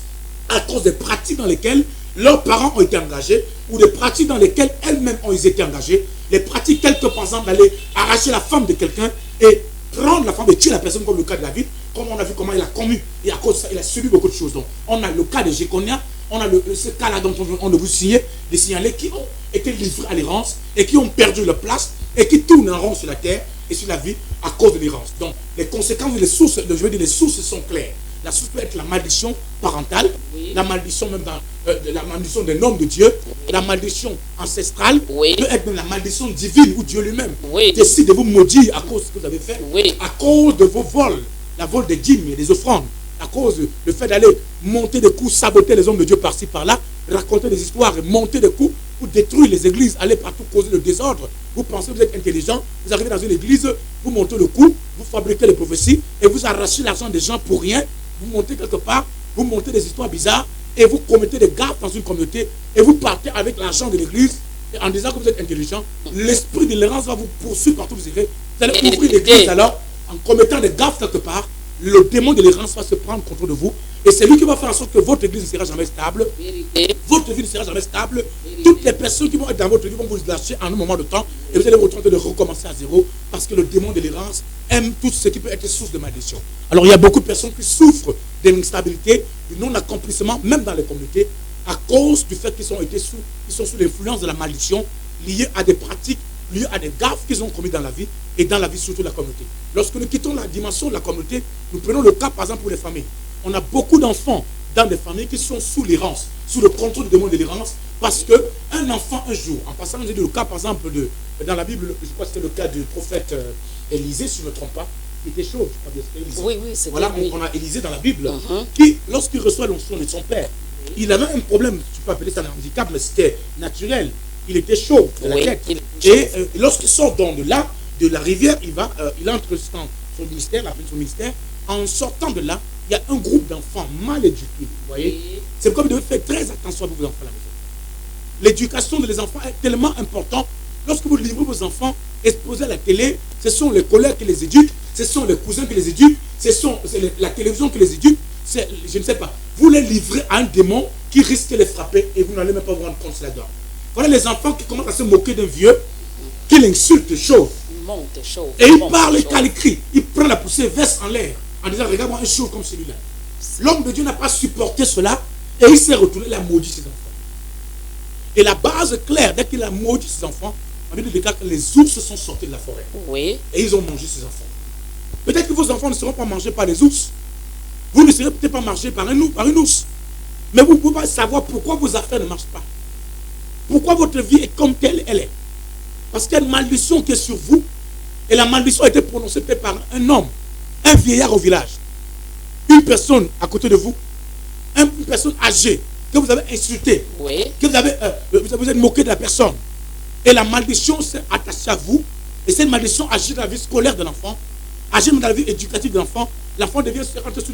à cause des pratiques dans lesquelles leurs parents ont été engagés ou des pratiques dans lesquelles elles-mêmes ont été engagées. Les pratiques telles que par exemple d'aller arracher la femme de quelqu'un et prendre la femme et tuer la personne comme le cas de David, comme on a vu comment il a commis et à cause de ça il a subi beaucoup de choses. Donc on a le cas de Jéconia, on a ce cas-là dont on vous signaler qui ont été livrés à l'errance et qui ont perdu leur place et qui tournent en rond sur la terre et sur la vie à cause de l'errance. Donc les conséquences, les sources, je veux dire les sources sont claires. La source peut être la malédiction parentale, oui. La malédiction même la malédiction d'un homme de Dieu, oui. La malédiction ancestrale, oui. Peut être même la malédiction divine ou Dieu lui-même oui. Décide de vous maudire à cause de ce que vous avez fait, oui. À cause de vos vols, la vol des dîmes et des offrandes, à cause du fait d'aller monter des coups, saboter les hommes de Dieu par-ci par-là, raconter des histoires et monter des coups pour détruire les églises, aller partout causer le désordre. Vous pensez que vous êtes intelligent, vous arrivez dans une église, vous montez le coup, vous fabriquez les prophéties et vous arrachez l'argent des gens pour rien. Vous montez quelque part, vous montez des histoires bizarres et vous commettez des gaffes dans une communauté et vous partez avec l'argent de l'église en disant que vous êtes intelligent. L'esprit de l'errance va vous poursuivre partout où vous irez. Vous allez ouvrir l'église alors en commettant des gaffes quelque part. Le démon de l'errance va se prendre contrôle de vous et c'est lui qui va faire en sorte que votre église ne sera jamais stable. Votre vie ne sera jamais stable. Toutes les personnes qui vont être dans votre vie vont vous lâcher en un moment de temps et vous allez vous tenter de recommencer à zéro parce que le démon de l'errance aime tout ce qui peut être source de malédiction. Alors il y a beaucoup de personnes qui souffrent de l'instabilité, du non-accomplissement, même dans les communautés, à cause du fait qu'ils sont sous l'influence de la malédiction liée à des pratiques, liées à des gaffes qu'ils ont commis dans la vie et dans la vie surtout de la communauté. Lorsque nous quittons la dimension de la communauté, nous prenons le cas par exemple pour les familles. On a beaucoup d'enfants dans des familles qui sont sous l'errance, sous le contrôle du démon de l'errance, parce qu'un enfant un jour, en passant, j'ai dit le cas par exemple dans la Bible, je crois que c'était le cas du prophète Élisée, si je ne me trompe pas, qui était chauve, je crois que c'était Élisée. Oui, c'est voilà, on a Élisée dans la Bible, qui, lorsqu'il reçoit l'onction de son père, il avait un problème, tu peux appeler ça un handicap, mais c'était naturel. Il était chauve de la tête. Et lorsqu'il sort donc de la rivière, il entre dans son ministère, la fin de son ministère. En sortant de là, il y a un groupe d'enfants mal éduqués. Vous voyez, c'est comme vous devez faire très attention à vos enfants à la maison. L'éducation des enfants est tellement importante. Lorsque vous livrez vos enfants exposés à la télé, ce sont les collègues qui les éduquent, ce sont les cousins qui les éduquent, c'est la télévision qui les éduque. Je ne sais pas. Vous les livrez à un démon qui risque de les frapper et vous n'allez même pas vous rendre compte là-dedans. Voilà les enfants qui commencent à se moquer d'un vieux, qui l'insulte chaud. Et il parle, il crie, il prend la poussière, verse en l'air, en disant regarde-moi un chaud comme celui-là. L'homme de Dieu n'a pas supporté cela et il s'est retourné, il a maudit ses enfants. Et la base claire, dès qu'il a maudit ses enfants, on dit que les ours sont sortis de la forêt. Oui. Et ils ont mangé ses enfants. Peut-être que vos enfants ne seront pas mangés par les ours. Vous ne serez peut-être pas mangés par un ours. Mais vous ne pouvez pas savoir pourquoi vos affaires ne marchent pas. Pourquoi votre vie est comme telle elle est. Parce qu'il y a une malédiction qui est sur vous. Et la malédiction a été prononcée par un homme, un vieillard au village. Une personne à côté de vous, une personne âgée que vous avez insultée, oui. Que vous êtes moqué de la personne. Et la malédiction s'est attachée à vous. Et cette malédiction agit dans la vie scolaire de l'enfant, agit dans la vie éducative de l'enfant. L'enfant devient sous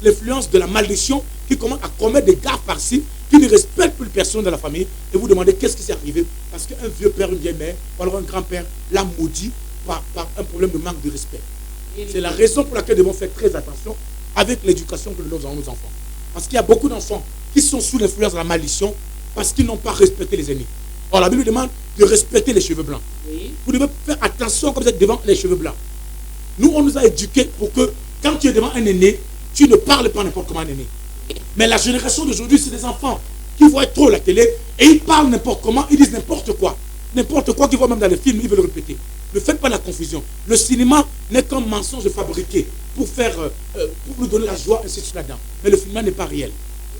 l'influence de la malédiction qui commence à commettre des gaffes par-ci, qui ne respecte plus personne dans la famille. Et vous demandez qu'est-ce qui s'est arrivé. Parce qu'un vieux père, une vieille mère, ou alors un grand-père l'a maudit par un problème de manque de respect. C'est la raison pour laquelle nous devons faire très attention avec l'éducation que nous donnons à nos enfants. Parce qu'il y a beaucoup d'enfants qui sont sous l'influence de la malédiction parce qu'ils n'ont pas respecté les aînés. Or, la Bible demande de respecter les cheveux blancs. Oui. Vous devez faire attention quand vous êtes devant les cheveux blancs. Nous, on nous a éduqués pour que quand tu es devant un aîné, tu ne parles pas n'importe comment un aîné. Mais la génération d'aujourd'hui, c'est des enfants qui voient trop la télé et ils parlent n'importe comment, ils disent n'importe quoi. N'importe quoi qu'ils voient même dans les films, ils veulent le répéter. Ne faites pas la confusion. Le cinéma n'est qu'un mensonge fabriqué pour nous donner la joie, ainsi de suite là-dedans. Mais le cinéma n'est pas réel.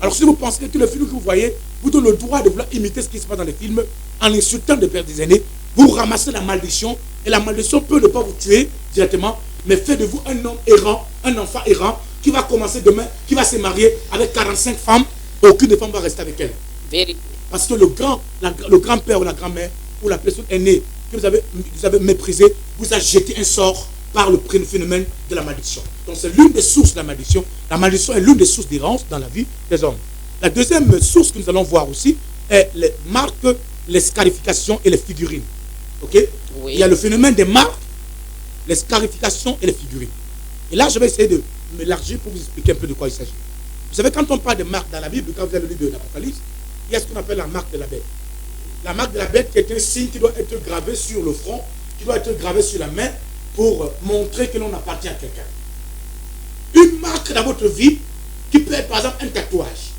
Alors si vous pensez que le film que vous voyez vous donne le droit de vouloir imiter ce qui se passe dans les films en insultant des pères des aînés, vous ramassez la malédiction et la malédiction peut ne pas vous tuer directement, mais fait de vous un homme errant, un enfant errant qui va commencer demain, qui va se marier avec 45 femmes, aucune des femmes va rester avec elle. Parce que le grand-père ou la grand-mère ou la personne aînée que vous avez méprisé vous a jeté un sort par le phénomène de la malédiction. Donc c'est l'une des sources de la malédiction. La malédiction est l'une des sources d'errance dans la vie des hommes. La deuxième source que nous allons voir aussi est les marques, les scarifications et les figurines. Ok? Oui. Il y a le phénomène des marques, les scarifications et les figurines. Et là, je vais essayer de m'élargir pour vous expliquer un peu de quoi il s'agit. Vous savez, quand on parle de marques dans la Bible, quand vous avez le livre de l'Apocalypse, il y a ce qu'on appelle la marque de la bête. La marque de la bête qui est un signe qui doit être gravé sur le front, qui doit être gravé sur la main pour montrer que l'on appartient à quelqu'un. Une marque dans votre vie qui peut être par exemple un tatouage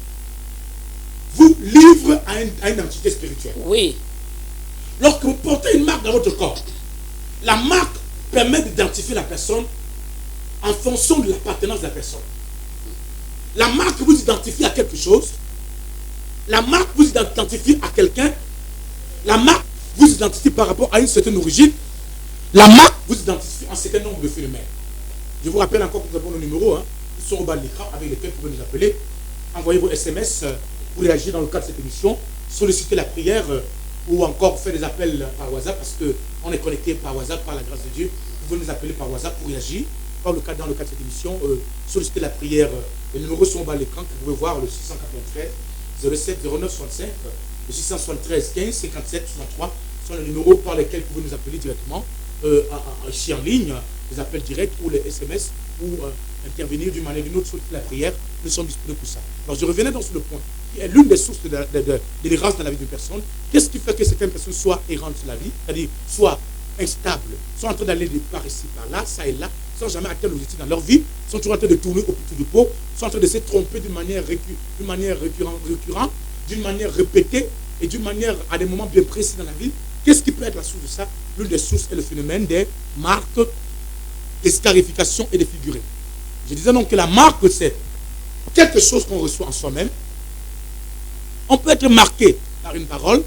vous livre à une entité spirituelle. Oui. Lorsque vous portez une marque dans votre corps, la marque permet d'identifier la personne en fonction de l'appartenance de la personne. La marque vous identifie à quelque chose. La marque vous identifie à quelqu'un. La marque vous identifie par rapport à une certaine origine. La marque vous identifie en un certain nombre de phénomènes. Je vous rappelle encore que nous avons nos numéros qui sont au bas de l'écran avec lesquels vous pouvez nous appeler. Envoyez vos SMS pour réagir dans le cadre de cette émission. Solliciter la prière ou encore faire des appels par WhatsApp parce qu'on est connecté par WhatsApp par la grâce de Dieu. Vous pouvez nous appeler par WhatsApp pour réagir. Dans le cadre de cette émission, solliciter la prière. Les numéros sont au bas de l'écran que vous pouvez voir le 693 07 09 65, le 673 15 57 63 sont les numéros par lesquels vous pouvez nous appeler directement ici en ligne, les appels directs ou les SMS ou intervenir d'une manière ou d'une autre sur la prière. Nous sommes disponibles pour ça. Alors je revenais dans le point qui est l'une des sources de l'errance dans la vie d'une personne. Qu'est-ce qui fait que certaines personnes soient errantes sur la vie, c'est-à-dire soient instables, sont en train d'aller de par ici, par là, ça et là, sans jamais atteindre l'objectif dans leur vie, sont toujours en train de tourner au petit du pot, sont en train de se tromper d'une manière récurrente, d'une manière répétée et d'une manière à des moments bien précis dans la vie. Qu'est-ce qui peut être la source de ça? L'une des sources est le phénomène des marques, des scarifications et des figurines. Je disais donc que la marque, c'est quelque chose qu'on reçoit en soi-même. On peut être marqué par une parole.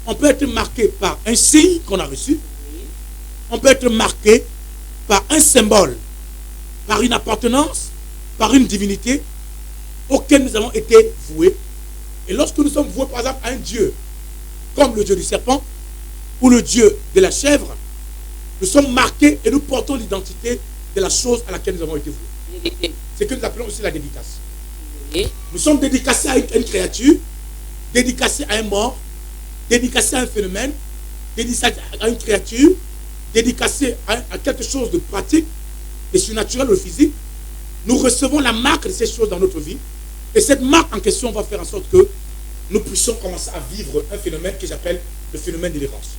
On peut être marqué par un signe qu'on a reçu. On peut être marqué par un symbole, par une appartenance, par une divinité auquel nous avons été voués. Et lorsque nous sommes voués par exemple à un Dieu, comme le Dieu du serpent ou le Dieu de la chèvre, nous sommes marqués et nous portons l'identité de la chose à laquelle nous avons été voués. C'est ce que nous appelons aussi la dédicace. Nous sommes dédicacés à une créature, dédicacés à un mort, dédicacés à un phénomène, dédicacés à une créature, dédicacés à quelque chose de pratique, de surnaturel ou physique. Nous recevons la marque de ces choses dans notre vie. Et cette marque en question va faire en sorte que nous puissions commencer à vivre un phénomène que j'appelle le phénomène de l'errance.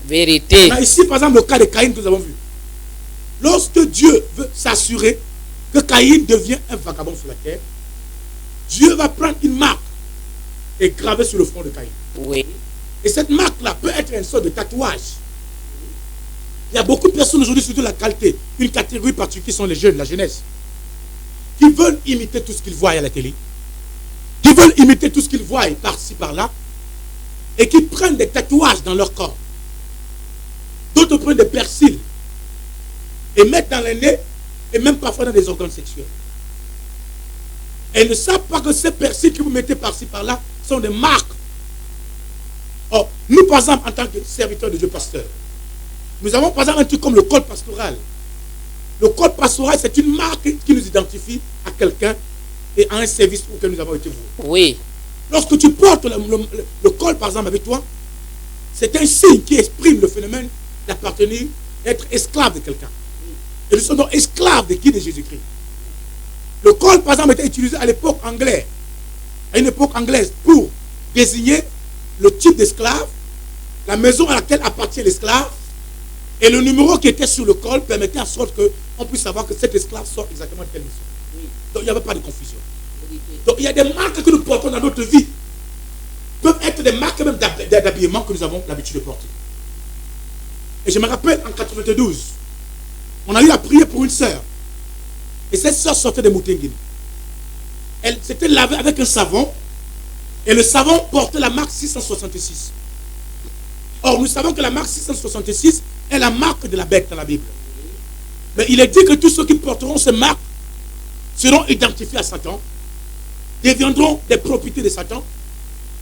Vérité. Ici, par exemple, le cas de Caïn que nous avons vu. Lorsque Dieu veut s'assurer que Caïn devient un vagabond sur la terre, Dieu va prendre une marque et graver sur le front de Caïn. Oui. Et cette marque-là peut être une sorte de tatouage. Il y a beaucoup de personnes aujourd'hui, surtout la qualité, une catégorie particulière qui sont les jeunes, la jeunesse, qui veulent imiter tout ce qu'ils voient à la télé, qui veulent imiter tout ce qu'ils voient par-ci, par-là, et qui prennent des tatouages dans leur corps. D'autres prennent des persils et mettent dans les nez et même parfois dans des organes sexuels. Et ils ne savent pas que ces persils que vous mettez par-ci, par-là sont des marques. Or, nous, par exemple, en tant que serviteurs de Dieu pasteur, nous avons par exemple un truc comme le code pastoral. Le code pastoral, c'est une marque qui nous identifie à quelqu'un et à un service auquel nous avons été voués. Oui. Lorsque tu portes le col, par exemple, avec toi, c'est un signe qui exprime le phénomène d'appartenir, d'être esclave de quelqu'un. Et nous sommes donc esclaves de qui? De Jésus-Christ. Le col, par exemple, était utilisé à l'époque anglaise, à une époque anglaise, pour désigner le type d'esclave, la maison à laquelle appartient l'esclave, et le numéro qui était sur le col permettait en sorte qu'on puisse savoir que cet esclave sort exactement de quelle mission. Donc il n'y avait pas de confusion. Donc il y a des marques que nous portons dans notre vie, peuvent être des marques même d'habillement que nous avons l'habitude de porter. Et je me rappelle en 92, on a eu à prier pour une sœur. Et cette sœur sortait de Moutenguine. Elle s'était lavée avec un savon. Et le savon portait la marque 666. Or, nous savons que la marque 666 est la marque de la bête dans la Bible. Mais il est dit que tous ceux qui porteront ces marques seront identifiés à Satan, deviendront des propriétés de Satan.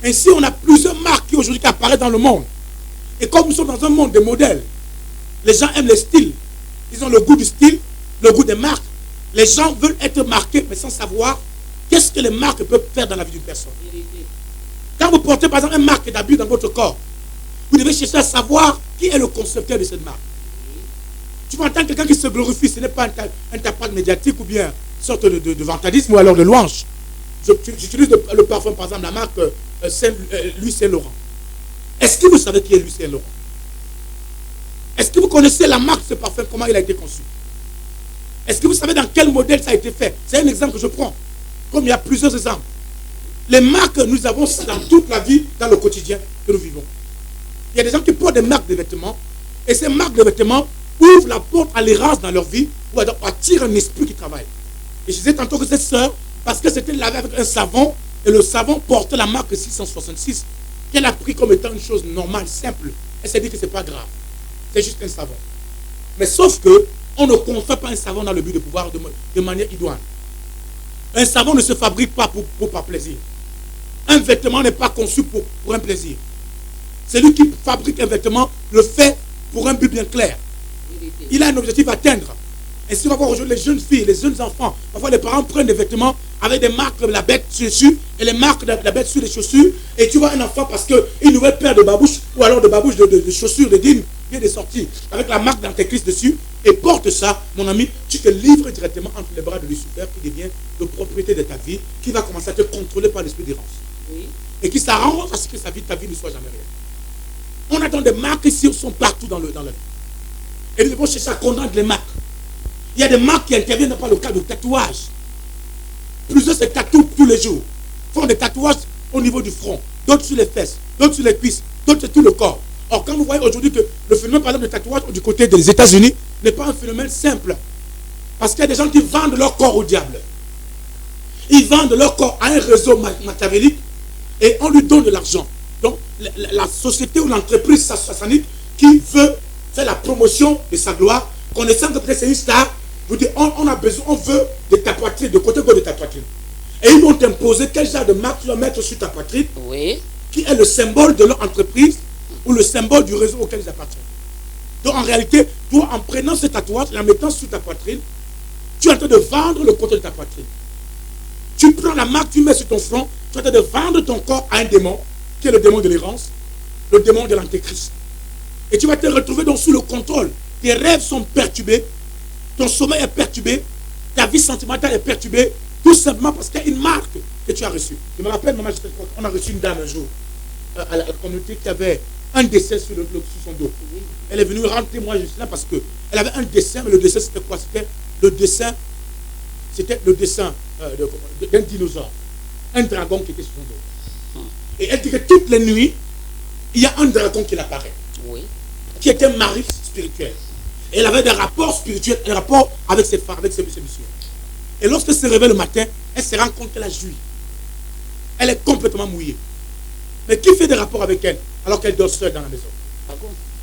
Ainsi, on a plusieurs marques qui aujourd'hui apparaissent dans le monde. Et comme nous sommes dans un monde de modèles, les gens aiment les styles, Ils ont le goût du style, le goût des marques. Les gens veulent être marqués, mais sans savoir qu'est-ce que les marques peuvent faire dans la vie d'une personne. Quand vous portez par exemple une marque d'habit dans votre corps, vous devez chercher à savoir qui est le concepteur de cette marque. Tu vois, en tant que quelqu'un qui se glorifie, ce n'est pas un tapage médiatique ou bien une sorte de vantalisme ou alors de louange. J'utilise le parfum, par exemple, la marque Louis Saint-Laurent. Est-ce que vous savez qui est Louis Saint-Laurent? Est-ce que vous connaissez la marque de ce parfum, comment il a été conçu? Est-ce que vous savez dans quel modèle ça a été fait? C'est un exemple que je prends. Comme il y a plusieurs exemples. Les marques, nous avons ça dans toute la vie, dans le quotidien que nous vivons. Il y a des gens qui portent des marques de vêtements, et ces marques de vêtements ouvrent la porte à l'errance dans leur vie, ou attirent un esprit qui travaille. Et je disais tantôt que cette sœur, parce que c'était lavé avec un savon, et le savon portait la marque 666, qu'elle a pris comme étant une chose normale, simple. Elle s'est dit que ce n'est pas grave. C'est juste un savon. Mais sauf que, on ne conçoit pas un savon dans le but de pouvoir de manière idoine. Un savon ne se fabrique pas par plaisir. Un vêtement n'est pas conçu pour un plaisir. Celui qui fabrique un vêtement le fait pour un but bien clair. Il a un objectif à atteindre. Et si on va voir aujourd'hui les jeunes filles, les jeunes enfants, parfois les parents prennent des vêtements avec des marques de la bête dessus et les marques de la bête sur les chaussures. Et tu vois un enfant parce qu'une nouvelle paire de babouches ou alors de babouches de chaussures de dîme vient de sortir avec la marque d'Antéchrist dessus et porte ça, mon ami, tu te livres directement entre les bras de Lucifer qui devient de propriété de ta vie, qui va commencer à te contrôler par l'esprit d'errance. Oui. Et qui s'arrange à ce que ta vie ne soit jamais réelle. On attend des marques ici, sont partout dans la vie. Et nous devons chercher à condamner les marques. Il y a des marques qui interviennent par le cas de tatouage. Plusieurs se tatouent tous les jours. Font des tatouages au niveau du front, d'autres sur les fesses, d'autres sur les cuisses, d'autres sur tout le corps. Or, quand vous voyez aujourd'hui que le phénomène, par exemple, de tatouage du côté des États-Unis n'est pas un phénomène simple. Parce qu'il y a des gens qui vendent leur corps au diable. Ils vendent leur corps à un réseau machiavélique et on lui donne de l'argent. Donc, la société ou l'entreprise satanique qui veut faire la promotion de sa gloire, connaissant que peut-être c'est une star, vous dites, on a besoin, on veut de ta poitrine, de côté gauche de ta poitrine. Et ils vont t'imposer quel genre de marque tu vas mettre sur ta poitrine, oui, qui est le symbole de leur entreprise ou le symbole du réseau auquel ils appartiennent. Donc en réalité, toi, en prenant ce tatouage et en mettant sur ta poitrine, tu es en train de vendre le côté de ta poitrine. Tu prends la marque, tu mets sur ton front, tu es en train de vendre ton corps à un démon, qui est le démon de l'errance, le démon de l'antéchrist. Et tu vas te retrouver donc sous le contrôle. Tes rêves sont perturbés, ton sommeil est perturbé, ta vie sentimentale est perturbée, tout simplement parce qu'il y a une marque que tu as reçue. Je me rappelle, maman, on a reçu une dame un jour à la communauté qui avait un dessin sur son dos. Elle est venue rendre témoin juste là parce qu'elle avait un dessin, mais le dessin c'était quoi? C'était le dessin d'un dinosaure, un dragon qui était sur son dos. Et elle dit que toutes les nuits, il y a un dragon qui apparaît, oui, qui était un mari spirituel. Et elle avait des rapports spirituels, des rapports avec ses femmes, avec ses missions. Et lorsqu'elle se réveille le matin, elle se rend compte qu'elle a joui. Elle est complètement mouillée. Mais qui fait des rapports avec elle alors qu'elle dort seule dans la maison?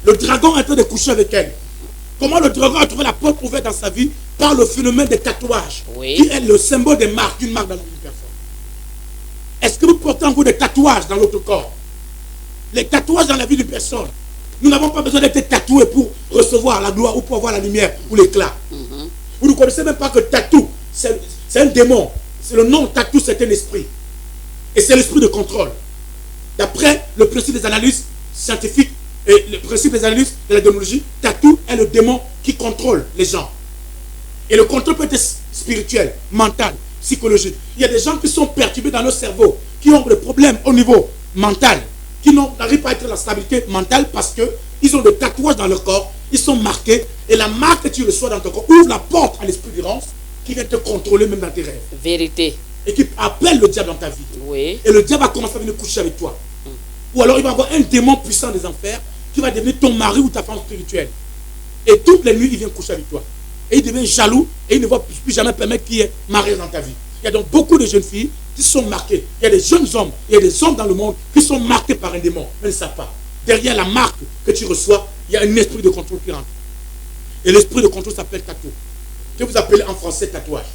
Le dragon est en train de coucher avec elle. Comment le dragon a trouvé la porte ouverte dans sa vie? Par le phénomène des tatouages, oui, qui est le symbole des marques, d'une marque dans la vie d'une personne. Est-ce que vous portez en vous des tatouages dans votre corps? Les tatouages dans la vie d'une personne. Nous n'avons pas besoin d'être tatoués pour recevoir la gloire ou pour avoir la lumière ou l'éclat. Vous ne connaissez même pas que tatou, c'est un démon. C'est le nom tatou, c'est un esprit. Et c'est l'esprit de contrôle. D'après le principe des analyses scientifiques et le principe des analyses de la démonologie, tatou est le démon qui contrôle les gens. Et le contrôle peut être spirituel, mental, psychologique. Il y a des gens qui sont perturbés dans leur cerveau, qui ont des problèmes au niveau mental, qui n'arrivent pas à être dans la stabilité mentale parce qu'ils ont des tatouages dans leur corps, ils sont marqués, et la marque que tu reçois dans ton corps ouvre la porte à l'esprit d'errance qui vient te contrôler même dans tes rêves. Vérité. Et qui appelle le diable dans ta vie. Oui. Et le diable va commencer à venir coucher avec toi. Ou alors il va avoir un démon puissant des enfers qui va devenir ton mari ou ta femme spirituelle. Et toutes les nuits, il vient coucher avec toi. Et il devient jaloux et il ne va plus jamais permettre qu'il y ait mariage dans ta vie. Il y a donc beaucoup de jeunes filles qui sont marquées. Il y a des jeunes hommes, il y a des hommes dans le monde qui sont marqués par un démon. Mais ils ne savent pas. Derrière la marque que tu reçois, il y a un esprit de contrôle qui rentre. Et l'esprit de contrôle s'appelle tatou. Que vous appelez en français tatouage.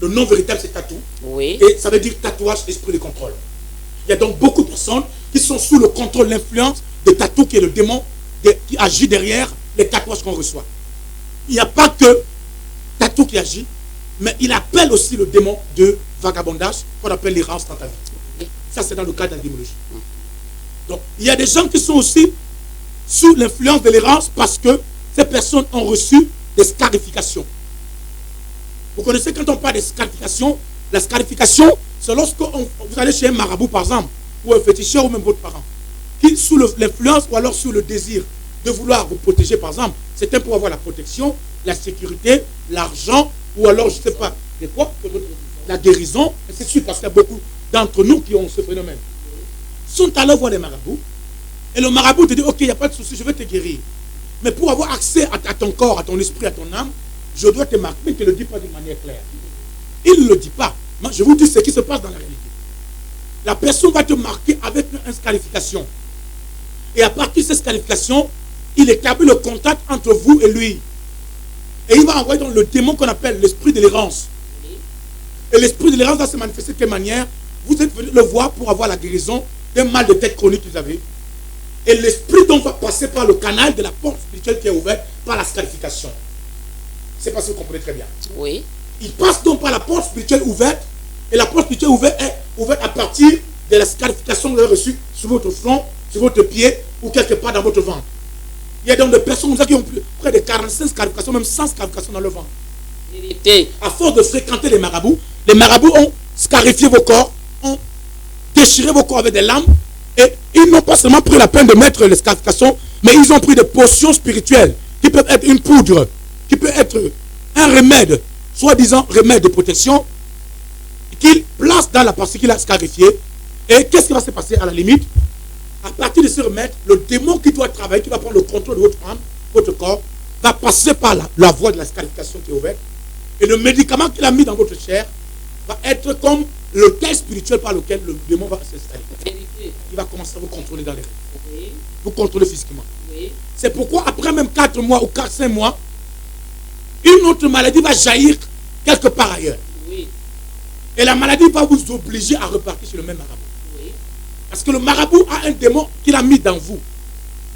Le nom véritable c'est tatou. Oui. Et ça veut dire tatouage, esprit de contrôle. Il y a donc beaucoup de personnes qui sont sous le contrôle, l'influence de tatou qui est le démon qui agit derrière les tatouages qu'on reçoit. il n'y a pas que Tatou qui agit, mais il appelle aussi le démon de vagabondage qu'on appelle l'errance dans ta vie. Ça, c'est dans le cadre de la démonologie. Donc, il y a des gens qui sont aussi sous l'influence de l'errance parce que ces personnes ont reçu des scarifications. Vous connaissez quand on parle de scarification, la scarification, c'est lorsque vous allez chez un marabout, par exemple, ou un féticheur, ou même votre parent, qui, sous l'influence ou alors sous le désir de vouloir vous protéger, par exemple, c'est un pour avoir la protection, la sécurité, l'argent, ou alors, je ne sais pas, des quoi, la guérison, et c'est sûr, parce qu'il y a beaucoup d'entre nous qui ont ce phénomène. Sont allés voir les marabouts, et le marabout te dit, ok, il n'y a pas de souci, je vais te guérir. Mais pour avoir accès à ton corps, à ton esprit, à ton âme, je dois te marquer, mais il ne te le dit pas d'une manière claire. Il ne le dit pas. Moi, je vous dis ce qui se passe dans la réalité. La personne va te marquer avec une scarification. Et à partir de cette scarification, il établit le contact entre vous et lui. Et il va envoyer dans le démon qu'on appelle l'esprit de l'errance. Et l'esprit de l'errance va se manifester de quelle manière? Vous êtes venu le voir pour avoir la guérison d'un mal de tête chronique que vous avez. Et l'esprit donc va passer par le canal de la porte spirituelle qui est ouverte par la scarification. C'est parce que vous comprenez très bien. Oui. Il passe donc par la porte spirituelle ouverte. Et la porte spirituelle ouverte est ouverte à partir de la scarification que vous avez reçue sur votre front, sur votre pied ou quelque part dans votre ventre. Il y a donc des personnes qui ont près de 45 scarifications, même 100 scarifications dans le ventre. À force de fréquenter les marabouts ont scarifié vos corps, ont déchiré vos corps avec des lames. Et ils n'ont pas seulement pris la peine de mettre les scarifications, mais ils ont pris des potions spirituelles qui peuvent être une poudre, qui peut être un remède, soi-disant remède de protection, qu'il place dans la partie qu'il a scarifiée. Et qu'est-ce qui va se passer à la limite? À partir de ce remède, le démon qui doit travailler, qui va prendre le contrôle de votre âme, votre corps, va passer par la voie de la scarification qui est ouverte. Et le médicament qu'il a mis dans votre chair va être comme le test spirituel par lequel le démon va s'installer. Il va commencer à vous contrôler dans les rêves. Oui. Vous contrôler physiquement. Oui. C'est pourquoi après même 4 mois ou 5 mois, une autre maladie va jaillir quelque part ailleurs. Oui. Et la maladie va vous obliger à repartir sur le même marabout. Oui. Parce que le marabout a un démon qu'il a mis dans vous.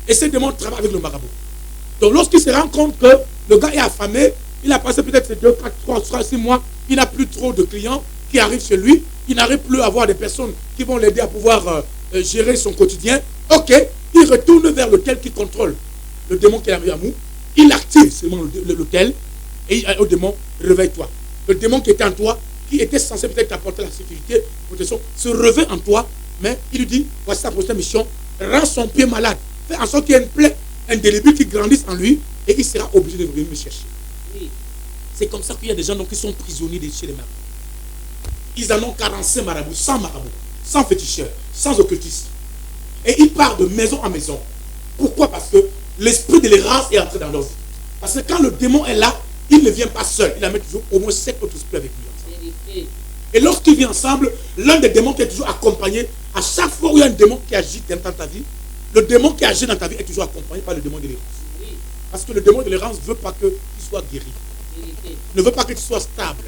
Et ce démon travaille avec le marabout. Donc lorsqu'il se rend compte que le gars est affamé, il a passé peut-être 2, 4, 3, 6 mois, il n'a plus trop de clients qui arrivent chez lui, il n'arrive plus à avoir des personnes qui vont l'aider à pouvoir gérer son quotidien. Ok, il retourne vers lequel qui contrôle le démon qui est arrivé à nous. Il active seulement lequel et il dit au démon, réveille-toi. Le démon qui était en toi, qui était censé peut-être t'apporter la sécurité, protection, se réveille en toi, mais il lui dit, voici ta prochaine mission, rends son pied malade, fais en sorte qu'il y ait une plaie indélébile qui grandisse en lui et il sera obligé de venir me chercher. Oui. C'est comme ça qu'il y a des gens donc, qui sont prisonniers de chez les marabouts. Ils en ont 45 marabouts, 100 marabouts, 100 féticheurs, 100 occultistes. Et ils partent de maison en maison. Pourquoi? Parce que l'esprit de l'errance est entré dans leur vie. Parce que quand le démon est là, il ne vient pas seul. Il amène toujours au moins 7 autres esprits avec lui. Et lorsqu'il vient ensemble, l'un des démons qui est toujours accompagné, à chaque fois où il y a un démon qui agit dans ta vie, le démon qui agit dans ta vie est toujours accompagné par le démon de l'errance. Parce que le démon de l'errance ne veut pas que tu sois guéri. Ne veut pas que tu sois stable.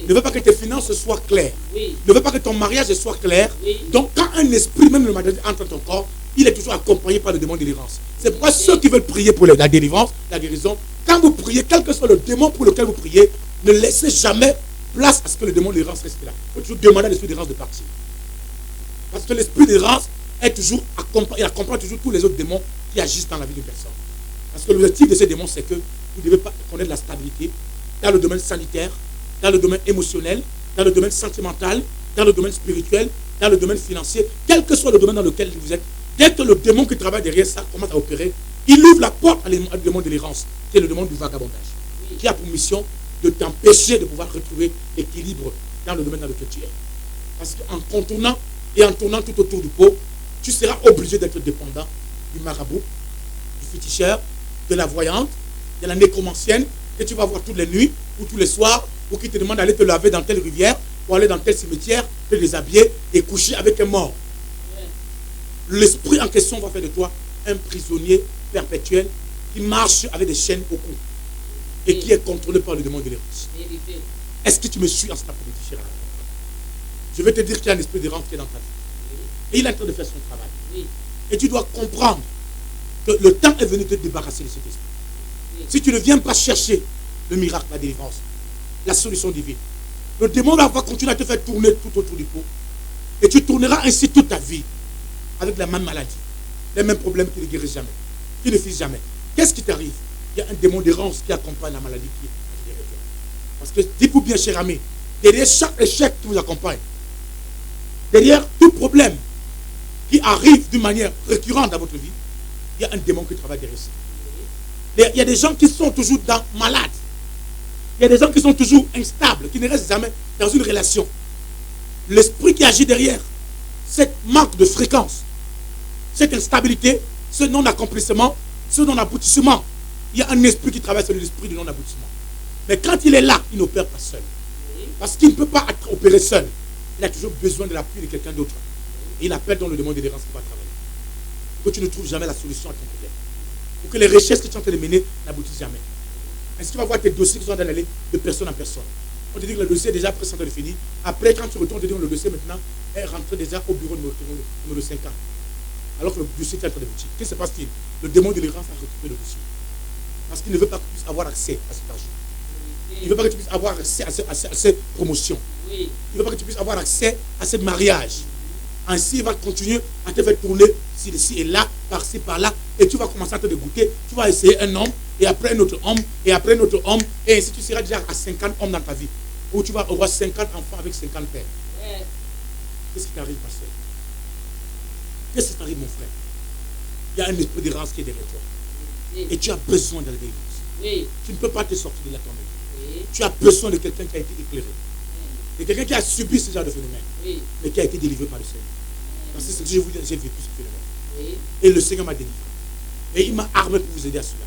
Ne veut pas que tes finances soient claires. Ne veut pas que ton mariage soit clair. Donc quand un esprit, même le maladie, entre dans ton corps, il est toujours accompagné par le démon de l'errance. C'est pourquoi ceux qui veulent prier pour la délivrance, la guérison, quand vous priez, quel que soit le démon pour lequel vous priez, ne laissez jamais place à ce que le démon de l'errance reste là. Il faut toujours demander à l'esprit d'errance de partir. Parce que l'esprit d'errance est toujours accompagné, il accompagne toujours tous les autres démons qui agissent dans la vie d'une personne. Parce que l'objectif de ces démons, c'est que vous devez pas connaître la stabilité dans le domaine sanitaire, dans le domaine émotionnel, dans le domaine sentimental, dans le domaine spirituel, dans le domaine financier, quel que soit le domaine dans lequel vous êtes. Dès que le démon qui travaille derrière ça commence à opérer, il ouvre la porte à le démon de l'errance, qui est le démon du vagabondage, qui a pour mission de t'empêcher de pouvoir retrouver l'équilibre dans le domaine dans lequel tu es. Parce qu'en contournant et en tournant tout autour du pot, tu seras obligé d'être dépendant du marabout, du féticheur, de la voyante, de la nécromancienne, que tu vas voir toutes les nuits ou tous les soirs, ou qui te demande d'aller te laver dans telle rivière, ou aller dans tel cimetière, te déshabiller et coucher avec un mort. L'esprit en question va faire de toi un prisonnier perpétuel qui marche avec des chaînes au cou et qui est contrôlé par le démon de l'errance. Est-ce que tu me suis en cet après-midi? Je vais te dire qu'il y a un esprit d'errance qui est dans ta vie. Et il est en train de faire son travail. Et tu dois comprendre que le temps est venu de te débarrasser de cet esprit. Si tu ne viens pas chercher le miracle, la délivrance, la solution divine, le démon va continuer à te faire tourner tout autour du pot. Et tu tourneras ainsi toute ta vie avec la même maladie, les mêmes problèmes qui ne guérissent jamais, qui ne finissent jamais. Qu'est-ce qui t'arrive? Il y a un démon d'errance qui accompagne la maladie qui est derrière toi. Parce que, dites-vous bien, cher ami, derrière chaque échec qui vous accompagne, derrière tout problème qui arrive d'une manière récurrente dans votre vie, il y a un démon qui travaille derrière ça. Il y a des gens qui sont toujours malades. Il y a des gens qui sont toujours instables, qui ne restent jamais dans une relation. L'esprit qui agit derrière, cette manque de fréquence, cette instabilité, ce non-accomplissement, ce non-aboutissement, il y a un esprit qui travaille sur l'esprit du non-aboutissement. Mais quand il est là, il n'opère pas seul. Parce qu'il ne peut pas opérer seul. Il a toujours besoin de l'appui de quelqu'un d'autre. Et il appelle dans le démon de l'errance qui va travailler. Pour que tu ne trouves jamais la solution à ton problème. Pour que les recherches que tu es en train de mener n'aboutissent jamais. Ainsi, tu vas voir tes dossiers qui sont en train d'aller de personne en personne. On te dit que le dossier est déjà presque en train de finir. Après, quand tu retournes, on te dit que le dossier maintenant est rentré déjà au bureau numéro 50. Alors que le dossier est en train de bouger. Qu'est-ce qui se passe-t-il? Le démon de l'errance a récupéré le dossier. Parce qu'il ne veut pas que tu puisses avoir accès à cet argent. Il ne veut pas que tu puisses avoir accès à cette promotion. Il ne veut pas que tu puisses avoir accès à ce mariage. Ainsi, il va continuer à te faire tourner ici et là, par-ci, par-là. Et tu vas commencer à te dégoûter. Tu vas essayer un homme, et après un autre homme, et après un autre homme. Et ainsi, tu seras déjà à 50 hommes dans ta vie. Où tu vas avoir 50 enfants avec 50 pères. Qu'est-ce qui t'arrive, pasteur? Qu'est-ce qui t'arrive, mon frère? Il y a un esprit d'errance qui est derrière toi. Et tu as besoin de la délivrance. Tu ne peux pas te sortir de la tombe. Tu as besoin de quelqu'un qui a été éclairé. De quelqu'un qui a subi ce genre de phénomène. Mais qui a été délivré par le Seigneur. Parce que c'est ce que je vous dis, j'ai vécu ce phénomène. Et le Seigneur m'a délivré. Et il m'a armé pour vous aider à cela.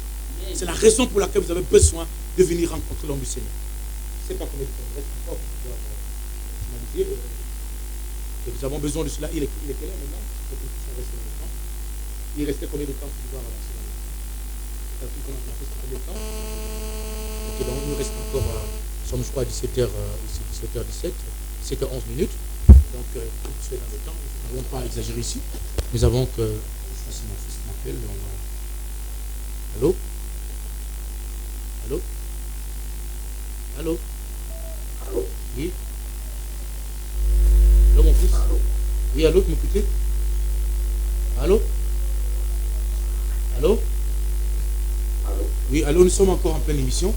C'est la raison pour laquelle vous avez besoin de venir rencontrer l'homme du Seigneur. Je ne sais pas combien de temps il reste encore pour pouvoir finaliser. Et nous avons besoin de cela. Il est quelle heure maintenant? Il restait combien de temps pour pouvoir avancer? Ok, donc il nous reste encore, nous sommes je crois à 17h17, 17h11 minutes. Donc, c'est dans le temps, nous n'allons pas exagérer ici. Nous avons que, c'est mon fils qui m'appelle. Allô? Allô? Allô? Allô? Oui? Allô, mon fils? Allô? Oui, allô, vous m'écoutez? Allô? Allô? Allô? Oui, allô, nous sommes encore en pleine émission.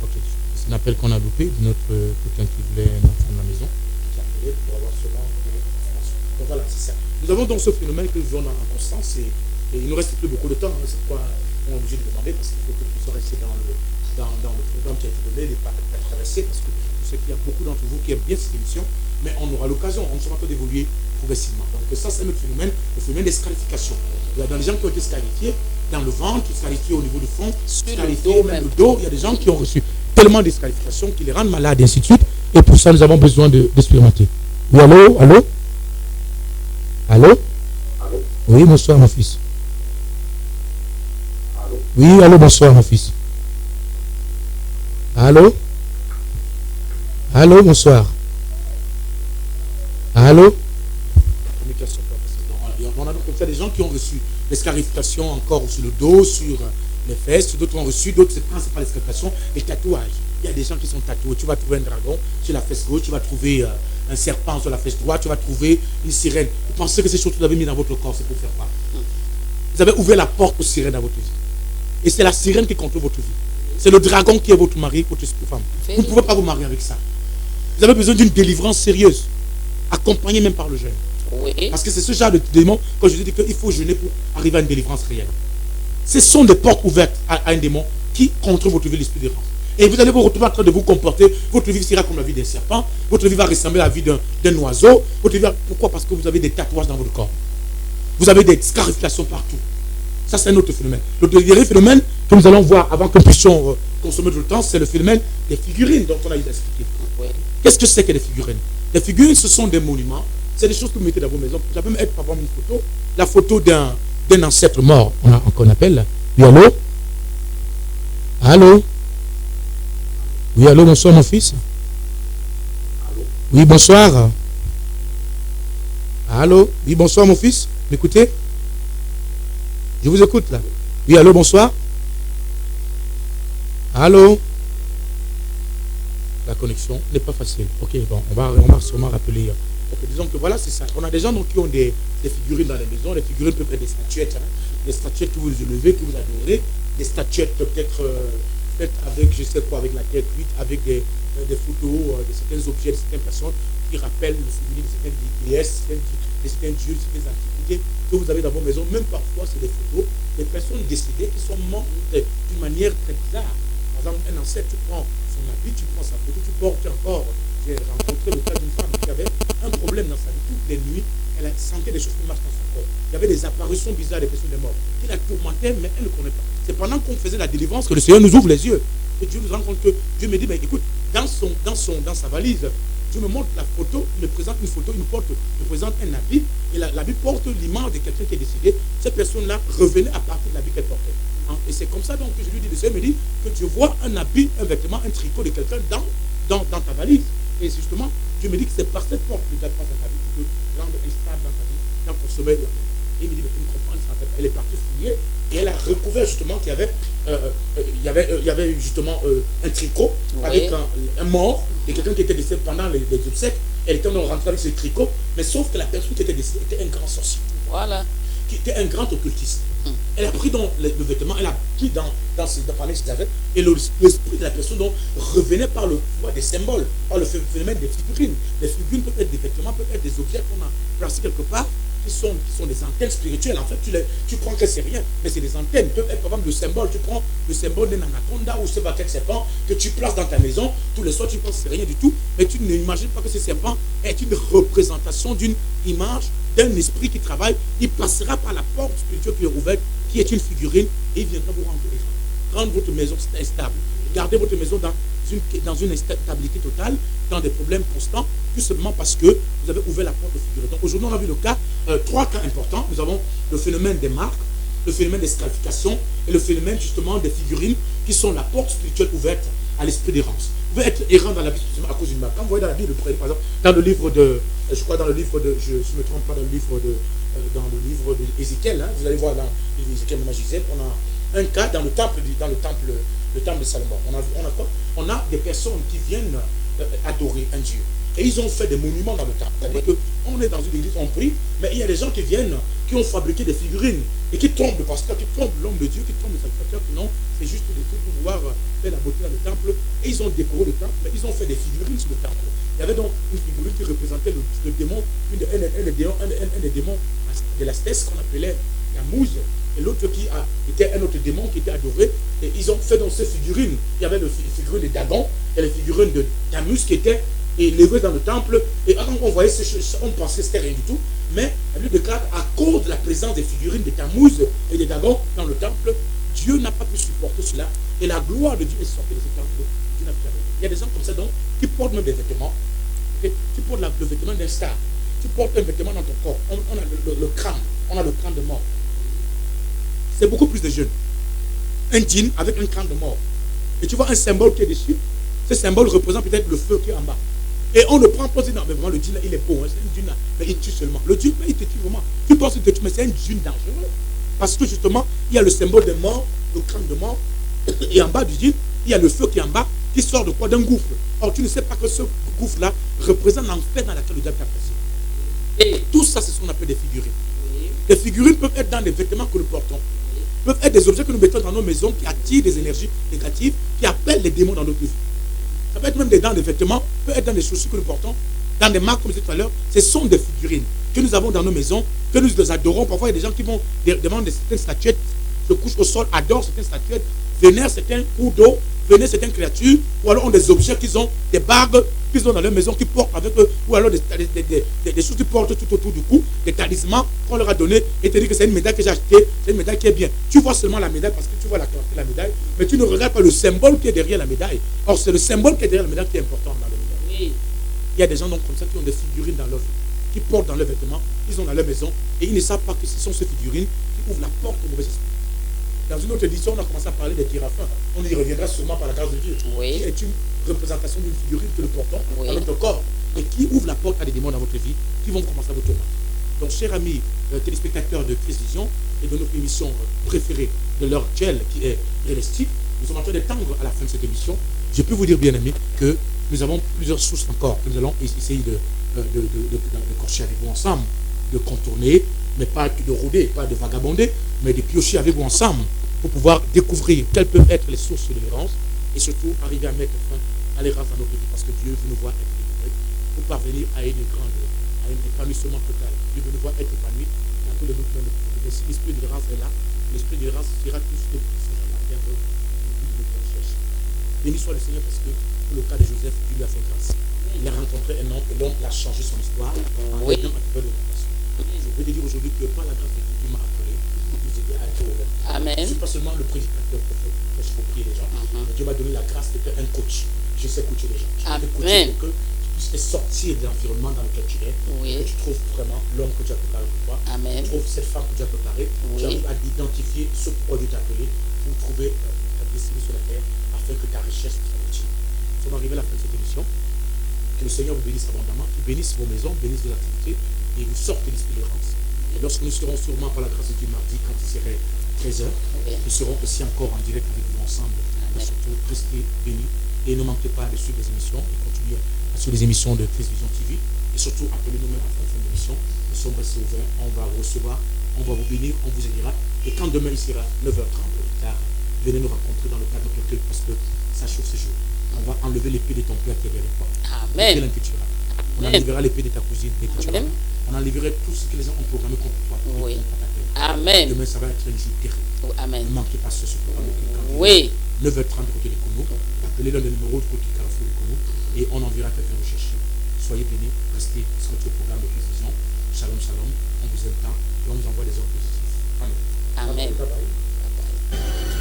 Ok, c'est un appel qu'on a loupé de notre quelqu'un qui voulait un enfant de la maison, qui a appelé pour avoir seulement des informations. Donc voilà, c'est ça. Nous avons donc ce phénomène que nous vivons en constance et il ne nous reste plus beaucoup de temps. C'est pourquoi on est obligé de demander parce qu'il faut que nous soyons restés dans le programme qui a été donné, pas traversé, parce que je sais qu'il y a beaucoup d'entre vous qui aiment bien cette émission, mais on aura l'occasion, on sera en train d'évoluer progressivement. Donc ça, c'est notre phénomène, le phénomène des scarifications. Il y a des gens qui ont été scarifiés dans le ventre, scarifiés au niveau du front, scarifiés même le dos. Il y a des gens qui ont reçu tellement de scarifications qui les rendent malades et ainsi de suite. Et pour ça, nous avons besoin d'expérimenter. Oui, allô? Allô? Allô? Allô? Oui, bonsoir, mon fils. Allô? Oui, allô, bonsoir, mon fils. Allô? Allô, bonsoir. Allô? On a donc comme ça des gens qui ont reçu des scarifications encore sur le dos, sur les fesses, d'autres ont reçu, d'autres c'est principalement les scarifications, les tatouages. Il y a des gens qui sont tatoués. Tu vas trouver un dragon sur la fesse gauche, tu vas trouver un serpent sur la fesse droite, tu vas trouver une sirène. Vous pensez que ces choses que vous avez mis dans votre corps, c'est pour faire quoi? Vous avez ouvert la porte aux sirènes dans votre vie. Et c'est la sirène qui contrôle votre vie. C'est le dragon qui est votre mari, votre femme. Vous ne pouvez pas vous marier avec ça. Vous avez besoin d'une délivrance sérieuse, accompagnée même par le jeûne. Oui. Parce que c'est ce genre de démon, quand je dis qu'il faut jeûner pour arriver à une délivrance réelle. Ce sont des portes ouvertes à un démon qui contrôle votre vie, l'esprit d'errance. Et vous allez vous retrouver en train de vous comporter. Votre vie sera comme la vie d'un serpent. Votre vie va ressembler à la vie d'un oiseau. Votre vie va... Pourquoi? Parce que vous avez des tatouages dans votre corps. Vous avez des scarifications partout. Ça, c'est un autre phénomène. Le dernier phénomène que nous allons voir avant que nous puissions consommer le temps, c'est le phénomène des figurines dont on a expliqué. Oui. Qu'est-ce que c'est que les figurines? Les figurines, ce sont des monuments. C'est des choses que vous mettez dans vos maisons. Ça peut même être, par exemple, une photo. La photo d'un ancêtre mort, qu'on appelle. Oui, allô? Allô? Oui, allô, bonsoir, mon fils. Allô? Oui, bonsoir. Allô? Oui, bonsoir, mon fils. M'écoutez? Je vous écoute là. Oui, allô, bonsoir. Allô. La connexion n'est pas facile. Ok, bon, on va sûrement rappeler. Ok, disons que voilà, c'est ça. On a des gens donc, qui ont des figurines dans les maisons. Les figurines peuvent être des statuettes. Hein. Des statuettes que vous élevez, que vous adorez. Des statuettes peut-être faites avec, je sais quoi, avec la terre cuite, avec des photos de certains objets, de certaines personnes qui rappellent le souvenir de certaines déesses, de certains dieux, de certaines antiquités que vous avez dans vos maisons. Même parfois, c'est des photos des personnes décédées qui sont mortes d'une manière très bizarre. Par exemple, un ancêtre, tu prends son habit, tu prends sa photo, tu portes encore. J'ai rencontré le cas d'une femme qui avait un problème dans sa vie. Toutes les nuits, elle sentait des choses qui marchent dans son corps. Il y avait des apparitions bizarres des personnes mortes qui la tourmentaient, mais elle ne connaît pas. C'est pendant qu'on faisait la délivrance que le Seigneur nous ouvre les yeux. Et Dieu nous rend compte que Dieu me dit, mais écoute, dans sa valise, Dieu me montre la photo, il me présente une photo, il me présente un habit, et l'habit porte l'image de quelqu'un qui est décédé. Cette personne-là revenait à partir de l'habit qu'elle portait. Et c'est comme ça donc que je lui dis, le Seigneur me dit que tu vois un habit, un vêtement, un tricot de quelqu'un dans ta valise. Et justement, Dieu me dit que c'est par cette porte que tu as ta vie, tu peux rendre stable dans ta vie, dans ton sommeil. Et il me dit, mais tu me comprends, elle est partie fouiller, et elle a recouvert justement qu'il y avait justement un tricot avec un mort, et quelqu'un qui était décédé pendant les obsèques. Elle était rentrée avec ce tricot, mais sauf que la personne qui était décédée était un grand sorcier. Voilà. Qui était un grand occultiste. Elle a pris dans le vêtement, elle a pris dans et l'esprit de la personne donc revenait par le pouvoir des symboles, par le phénomène des figurines. Les figurines peuvent être des vêtements, peuvent être des objets qu'on a placés quelque part, qui sont des antennes spirituelles. En fait, tu crois que c'est rien, mais c'est des antennes. Peuvent être par exemple le symbole, tu prends le symbole d'un anaconda ou ce quel serpent que tu places dans ta maison, tous les soirs tu penses que c'est rien du tout, mais tu n'imagines pas que ce serpent est une représentation d'une image, d'un esprit qui travaille. Il passera par la porte spirituelle qui est ouverte, qui est une figurine, et il viendra vous rendre rendre votre maison stable. Gardez votre maison dans une instabilité totale, dans des problèmes constants, tout simplement parce que vous avez ouvert la porte aux figurines. Donc aujourd'hui, on a vu le cas, trois cas importants. Nous avons le phénomène des marques, le phénomène des scarifications et le phénomène justement des figurines qui sont la porte spirituelle ouverte à l'esprit d'errance. Vous pouvez être errant dans la vie à cause d'une marque. Quand vous voyez dans la Bible, par exemple, dans le livre de, je crois dans le livre de, je ne me trompe pas, dans le livre de Ézéchiel, hein, vous allez voir dans le livre d'Ézéchiel, on a un cas dans le temple de Salomon. On a quoi? On a des personnes qui viennent adorer un Dieu. Et ils ont fait des monuments dans le temple. C'est-à-dire qu'on est dans une église, on prie, mais il y a des gens qui viennent, qui ont fabriqué des figurines et qui tombent le pasteur, qui tombent l'homme de Dieu, qui tombent le sacrificateur, qui non, c'est juste des trucs pour pouvoir faire la beauté dans le temple. Et ils ont décoré le temple, mais ils ont fait des figurines sur le temple. Il y avait donc une figurine qui représentait le démon, un des démons de la stesse qu'on appelait la mousse, et l'autre qui était un autre démon qui était adoré. Et ils ont fait donc ces figurines. Il y avait les figurines de Dagon et les figurines de Tammuz qui étaient élevées dans le temple. Et quand on voyait ces choses, on pensait que c'était rien du tout. Mais la Bible déclare, à cause de la présence des figurines de Tammuz et de Dagon dans le temple, Dieu n'a pas pu supporter cela. Et la gloire de Dieu est sortie de ce temple. Il y a des gens comme ça donc qui portent même des vêtements. Okay? Tu portes le vêtement d'un star. Tu portes un vêtement dans ton corps. On a le crâne. On a le crâne de mort. C'est beaucoup plus de jeunes. Un jean avec un crâne de mort. Et tu vois un symbole qui est dessus. Ce symbole représente peut-être le feu qui est en bas. Et on le prend pour dire non, mais vraiment le jean là, il est beau. Hein, c'est un jean là, mais il tue seulement. Le jean, il te tue vraiment. Tu penses qu'il te tue, mais c'est un jean dangereux. Parce que justement, il y a le symbole de mort, le crâne de mort. Et en bas du jean, il y a le feu qui est en bas, qui sort de quoi? D'un gouffre. Or, tu ne sais pas que ce gouffre-là représente l'enfer dans laquelle le diable t'a placé. Et tout ça, c'est ce qu'on appelle des figurines. Les figurines peuvent être dans les vêtements que nous portons. Peuvent être des objets que nous mettons dans nos maisons qui attirent des énergies négatives, qui appellent les démons dans notre vie. Ça peut être même dans des vêtements, peut être dans des chaussures que nous portons, dans des marques comme je disais tout à l'heure. Ce sont des figurines que nous avons dans nos maisons, que nous les adorons. Parfois, il y a des gens qui vont demander certaines statuettes, se couchent au sol, adorent certaines statuettes, vénèrent certains cours d'eau, vénèrent certaines créatures, ou alors ont des objets qu'ils ont, des bagues qu'ils ont dans leur maison, qui portent avec eux, ou alors des choses qu'ils portent tout autour du cou, des talismans qu'on leur a donnés, et te dit que c'est une médaille que j'ai achetée, c'est une médaille qui est bien. Tu vois seulement la médaille parce que tu vois la clarté de la médaille, mais tu ne regardes pas le symbole qui est derrière la médaille. Or, c'est le symbole qui est derrière la médaille qui est important dans la médaille. Oui. Il y a des gens donc comme ça qui ont des figurines dans leur vie, qui portent dans leurs vêtements, ils ont dans leur maison, et ils ne savent pas que ce sont ces figurines qui ouvrent la porte au mauvais esprit. Dans une autre édition, on a commencé à parler des tiraphins. On y reviendra sûrement par la grâce de Dieu. Oui. Qui est une représentation d'une figurine que nous portons dans notre corps et qui ouvre la porte à des démons dans votre vie qui vont commencer à vous tourmenter. Donc, chers amis téléspectateurs de Christ Vision et de notre émission préférée de leur gel qui est Realistique, nous sommes en train de tendre à la fin de cette émission. Je peux vous dire, bien amis, que nous avons plusieurs sources encore que nous allons essayer de corcher avec vous ensemble, de contourner, mais pas de rôder, pas de vagabonder, mais de piocher avec vous ensemble pour pouvoir découvrir quelles peuvent être les sources de l'errance et surtout arriver à mettre fin à l'errance dans notre vie, parce que Dieu veut nous voir être délivrés pour parvenir à un épanouissement total. Dieu veut nous voir être épanouis dans tous les mouvements de vie. Si l'esprit de l'errance est là, l'esprit de l'errance sera plus de puissance à la terre de notre recherche. Béni soit le Seigneur, parce que pour le cas de Joseph, Dieu lui a fait grâce. Il a rencontré un homme et l'homme a changé son histoire en ayant un peu de vocation. Je veux te dire aujourd'hui que par la grâce de Dieu, Dieu m'a appelé pour vous aider à être ouvert. Amen. Je ne suis pas seulement le prédicateur prophète, je peux prier les gens. Mais Dieu m'a donné la grâce d'être un coach. Je sais coacher les gens. Je peux te coacher pour que tu puisses sortir de l'environnement dans lequel tu es. Que tu trouves vraiment l'homme que Dieu a préparé pour toi. Amen. Tu trouves cette femme que Dieu a préparée. Tu arrives à identifier ce pourquoi Dieu t'a appelé pour trouver ta destinée sur la terre afin que ta richesse soit utile. Nous sommes arrivés à la fin de cette émission. Que le Seigneur vous bénisse abondamment, qu'il bénisse vos maisons, bénisse vos activités et vous sorte de l'esprit de l'errance. Et lorsque nous serons sûrement par la grâce de Dieu mardi, quand il serait 13h, nous serons aussi encore en direct avec vous ensemble. Et surtout, restez bénis et ne manquez pas de suivre les émissions et continuez à suivre les émissions de Christ Vision TV. Et surtout, appelez-nous même à la fin de l'émission. Nous sommes restés ouverts, on va vous recevoir, on va vous bénir, on vous aidera. Et quand demain il sera 9h30 ou plus tard, venez nous rencontrer dans le cadre de notre culte parce que ça chauffe ce jour. On va enlever l'épée de ton père qui est derrière toi. Amen. On enlèvera l'épée de ta cousine et que tu as. On enlèverait tout ce que les gens ont programmé contre toi. Oui. Amen. Demain, ça va être un jour terrible. Amen. Ne manquez pas ce programme. Oui. 9h30 du côté de Kono. Appelez le numéro du côté de Carrefour de Kono et on enverra quelqu'un rechercher. Soyez bénis, restez sur notre programme de précision. Shalom, shalom. On vous aime tant et on vous envoie des ordres positifs. Amen. Amen. Bye bye. Bye bye.